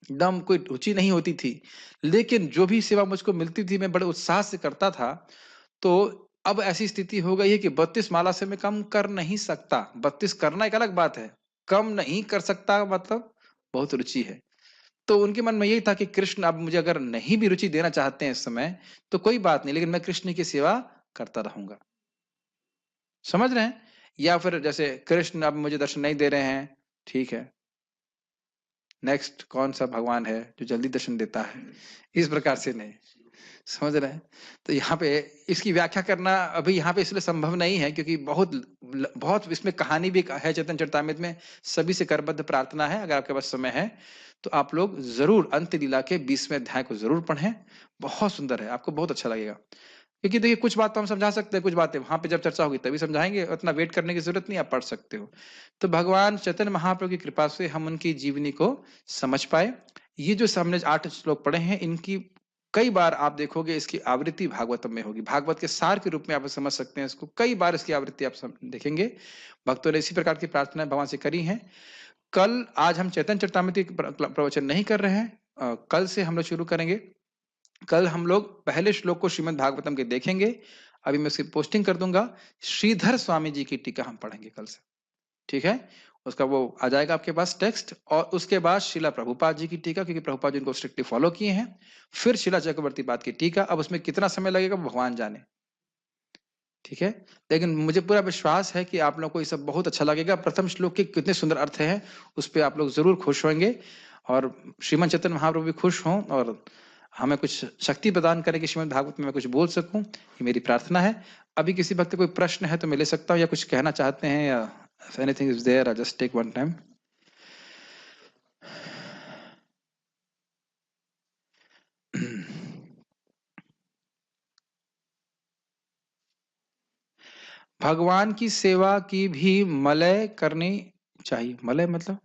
एकदम कोई रुचि नहीं होती थी, लेकिन जो भी सेवा मुझको मिलती थी मैं बड़े उत्साह से करता था। तो अब ऐसी स्थिति हो गई है कि 32 माला से मैं कम कर नहीं सकता। 32 करना एक अलग बात है, कम नहीं कर सकता मतलब बहुत रुचि है। तो उनके मन में यही था कि कृष्ण अब मुझे अगर नहीं भी रुचि देना चाहते हैं इस समय तो कोई बात नहीं, लेकिन मैं कृष्ण की सेवा करता रहूंगा। समझ रहे हैं? या फिर जैसे कृष्ण अब मुझे दर्शन नहीं दे रहे हैं, ठीक है, नेक्स्ट कौन सा भगवान है जो जल्दी दर्शन देता है, इस प्रकार से नहीं। समझ रहे हैं? तो यहाँ पे इसकी व्याख्या करना अभी यहाँ पे इसलिए संभव नहीं है क्योंकि बहुत इसमें कहानी भी है चैतन्य चरितामृत में। सभी से करबद्ध प्रार्थना है, अगर आपके पास समय है तो आप लोग जरूर अंत लीला के 20वें अध्याय को जरूर पढ़ें, बहुत सुंदर है, आपको बहुत अच्छा लगेगा। क्योंकि देखिए कुछ बात तो हम समझा सकते हैं, कुछ बातें वहां पे जब चर्चा होगी तभी समझाएंगे, उतना वेट करने की जरूरत नहीं, आप पढ़ सकते हो। तो भगवान चैतन्य महाप्रभु की कृपा से हम उनकी जीवनी को समझ पाए। ये जो हमने 8 श्लोक पढ़े हैं, इनकी कई बार आप देखोगे इसकी आवृत्ति भागवतम में होगी, भागवत के सार के रूप में आप समझ सकते हैं इसको, कई बार इसकी आवृत्ति आप देखेंगे। भक्तों ने इसी प्रकार की प्रार्थना भगवान से करी है। कल आज हम चैतन्य चरितामृत प्रवचन नहीं कर रहे हैं, कल से हम लोग शुरू करेंगे। कल हम लोग पहले श्लोक को श्रीमद् भागवतम के देखेंगे, अभी मैं उसकी पोस्टिंग कर दूंगा। श्रीधर स्वामी जी की टीका हम पढ़ेंगे कल से, ठीक है, उसका वो आ जाएगा आपके पास टेक्स्ट। और उसके बाद शिला प्रभुपाद जी की टीका, क्योंकि प्रभुपाद जी उनको स्ट्रिक्टली फॉलो किए हैं। फिर शिला चक्रवर्ती पाद की टीका, अब उसमें कितना समय लगेगा भगवान जाने, ठीक है, लेकिन मुझे पूरा विश्वास है कि आप लोगों को ये सब बहुत अच्छा लगेगा। प्रथम श्लोक के कितने सुंदर अर्थ हैं उस पर आप लोग जरूर खुश होंगे, और श्रीमद चैतन्य महाप्रभु भी खुश हों और हमें कुछ शक्ति प्रदान करें कि श्रीमद् भागवत में मैं कुछ बोल सकूं, ये मेरी प्रार्थना है। अभी किसी वक्त कोई प्रश्न है तो मैं ले सकता हूं, या कुछ कहना चाहते हैं, या anything is there, I just take one time. भगवान की सेवा की भी मलय करनी चाहिए। मलय मतलब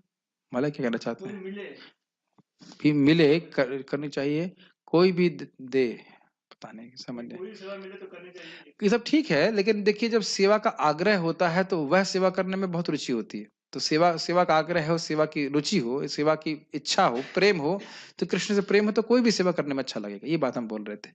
मलय क्या कहना चाहते हैं? भी मिले करनी चाहिए, कोई भी दे, पता नहीं समझ नहीं, कोई सेवा मिले तो करनी चाहिए, ये सब ठीक है, लेकिन देखिए जब सेवा का आग्रह होता है तो वह सेवा करने में बहुत रुचि होती है। तो सेवा का आग्रह हो, सेवा की रुचि हो, सेवा की इच्छा हो, प्रेम हो, तो कृष्ण से प्रेम हो तो कोई भी सेवा करने में अच्छा लगेगा, ये बात हम बोल रहे थे।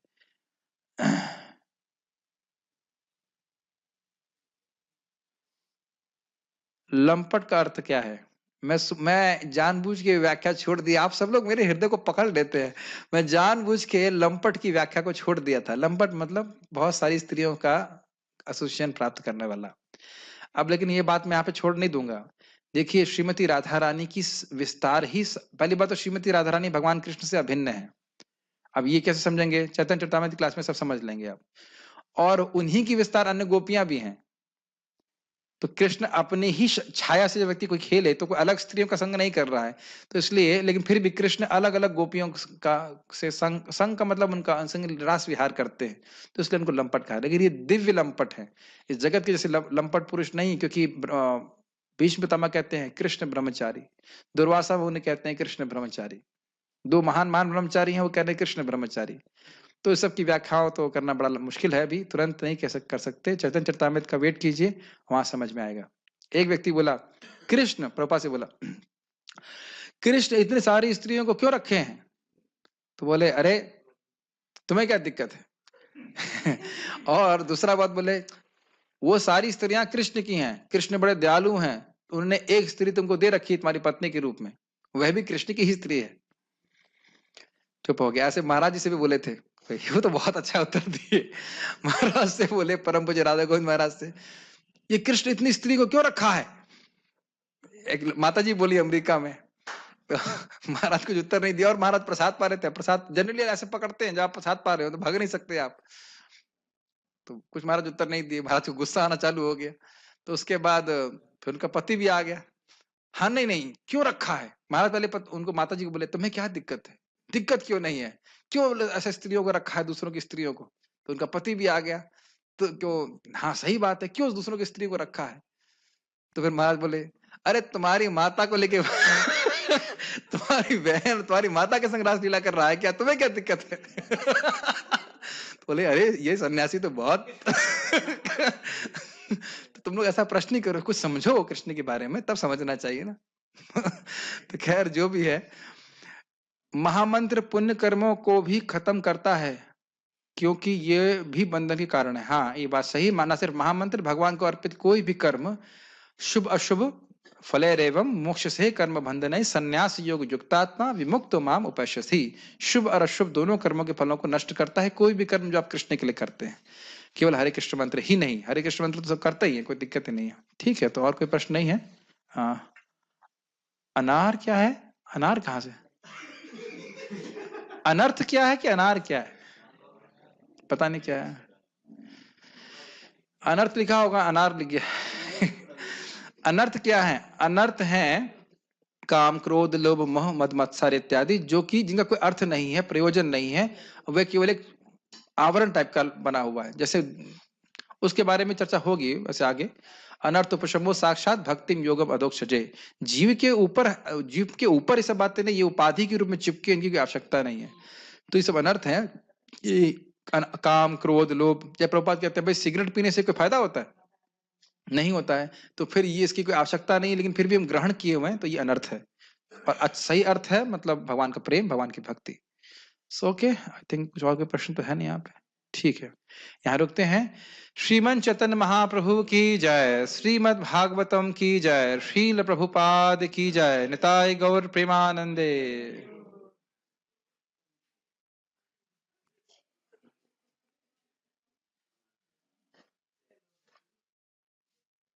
लंपट का अर्थ क्या है? मैं जानबूझ के व्याख्या छोड़ दी, आप सब लोग मेरे हृदय को पकड़ लेते हैं। मैं जानबूझ के लंपट की व्याख्या को छोड़ दिया था। लंपट मतलब बहुत सारी स्त्रियों का एसोसिएशन प्राप्त करने वाला। अब लेकिन ये बात मैं यहाँ पे छोड़ नहीं दूंगा। देखिए श्रीमती राधा रानी की विस्तार ही, पहली बात तो श्रीमती राधा रानी भगवान कृष्ण से अभिन्न है, अब ये कैसे समझेंगे? चैतन्य चरितामृत क्लास में सब समझ लेंगे आप। और उन्हीं की विस्तार अन्य गोपियां भी हैं। तो कृष्ण अपने ही छाया से जब व्यक्ति कोई खेले तो कोई अलग स्त्रियों का संग नहीं कर रहा है, तो इसलिए, लेकिन फिर भी कृष्ण अलग अलग गोपियों का से संग संग का मतलब उनका संग रास विहार करते हैं, तो इसलिए उनको लंपट कहा। लेकिन ये दिव्य लंपट है, इस जगत के जैसे लंपट पुरुष नहीं, क्योंकि भीष्म पितामह कहते हैं कृष्ण ब्रह्मचारी, दुर्वासा मुनि कहते हैं कृष्ण ब्रह्मचारी, दो महान महान ब्रह्मचारी हैं, वो कह रहे हैं कृष्ण ब्रह्मचारी। तो इस सब की व्याख्याओं तो करना बड़ा मुश्किल है, अभी तुरंत नहीं कर सकते। चैतन्य चरितामृत का वेट कीजिए, वहां समझ में आएगा। एक व्यक्ति बोला, कृष्ण प्रभुपाद से बोला, कृष्ण इतनी सारी स्त्रियों को क्यों रखे हैं? तो बोले, अरे तुम्हें क्या दिक्कत है? और दूसरा बात बोले, वो सारी स्त्रियां कृष्ण की हैं, कृष्ण बड़े दयालु हैं, उन्होंने एक स्त्री तुमको दे रखी तुम्हारी पत्नी के रूप में, वह भी कृष्ण की ही स्त्री है। चुप हो गया। ऐसे महाराज जी से भी बोले थे, वो तो बहुत अच्छा उत्तर दिए। महाराज से बोले, परम पूज्य राधा गोविंद महाराज से, ये कृष्ण इतनी स्त्री को क्यों रखा है? एक माता जी बोली अमेरिका में, तो महाराज कुछ उत्तर नहीं दिया, और महाराज प्रसाद पा रहे थे। प्रसाद जनरली ऐसे पकड़ते हैं, जब आप प्रसाद पा रहे हो तो भाग नहीं सकते आप, तो कुछ महाराज उत्तर नहीं दिए। महाराज को गुस्सा आना चालू हो गया। तो उसके बाद फिर उनका पति भी आ गया, हाँ नहीं नहीं क्यों रखा है? महाराज पहले उनको माता जी को बोले, तुम्हें क्या दिक्कत है? दिक्कत क्यों नहीं है? क्यों ऐसे स्त्रियों को रखा है, दूसरों की स्त्रियों को? तो उनका पति भी आ गया, तो क्यों, हाँ सही बात है, क्यों दूसरों की स्त्री को रखा है? तो फिर महाराज बोले, अरे तुम्हारी माता को लेके तुम्हारी बहन तुम्हारी माता के संग रासलीला कर रहा है क्या, तुम्हें क्या दिक्कत है? तो बोले, अरे ये सन्यासी तो बहुत तो तुम लोग ऐसा प्रश्न नहीं करो, कुछ समझो कृष्ण के बारे में, तब समझना चाहिए ना। तो खैर जो भी है, महामंत्र पुण्य कर्मों को भी खत्म करता है, क्योंकि ये भी बंधन के कारण है। हाँ ये बात सही माना, सिर्फ महामंत्र, भगवान को अर्पित कोई भी कर्म शुभ अशुभ फलेरेवं मोक्ष से कर्म बंधन संन्यास योग युक्तात्मा विमुक्त माम उपैश्यसि। शुभ और अशुभ दोनों कर्मों के फलों को नष्ट करता है कोई भी कर्म जो आप कृष्ण के लिए करते हैं, केवल हरे कृष्ण मंत्र ही नहीं। हरे कृष्ण मंत्र तो सब करता ही है, कोई दिक्कत ही नहीं है। ठीक है, तो और कोई प्रश्न नहीं है? हाँ, अनार क्या है? अनार कहाँ से? अनर्थ क्या है कि अनार क्या है? पता नहीं क्या है। अनर्थ लिखा होगा, अनार लिख गया। अनर्थ क्या है? अनर्थ है काम क्रोध लोभ मोह मद मत्सर इत्यादि, जो कि जिनका कोई अर्थ नहीं है, प्रयोजन नहीं है, वह केवल एक आवरण टाइप का बना हुआ है। जैसे उसके बारे में चर्चा होगी वैसे आगे। अनर्थ उपशमो साक्षात भक्तिम योगम अधोक्षजे। जीव के ऊपर ये सब बातें नहीं, ये उपाधि के रूप में चिपके, इनकी कोई आवश्यकता नहीं है। तो ये सब अनर्थ है। ये काम क्रोध लोभ, जय प्रभुपाद कहते हैं भाई सिगरेट पीने से कोई फायदा होता है? नहीं होता है, तो फिर ये इसकी कोई आवश्यकता नहीं, लेकिन फिर भी हम ग्रहण किए हुए हैं, तो ये अनर्थ है। और सही अर्थ है मतलब भगवान का प्रेम, भगवान की भक्ति। सो ओके, आई थिंक कुछ और कोई प्रश्न तो है नहीं यहाँ पे। ठीक है, यहाँ रुकते हैं। श्रीमन चैतन्य महाप्रभु की जय, श्रीमद् भागवतम की जय, श्रील प्रभुपाद की जय, निताय गौर प्रेमानंदे।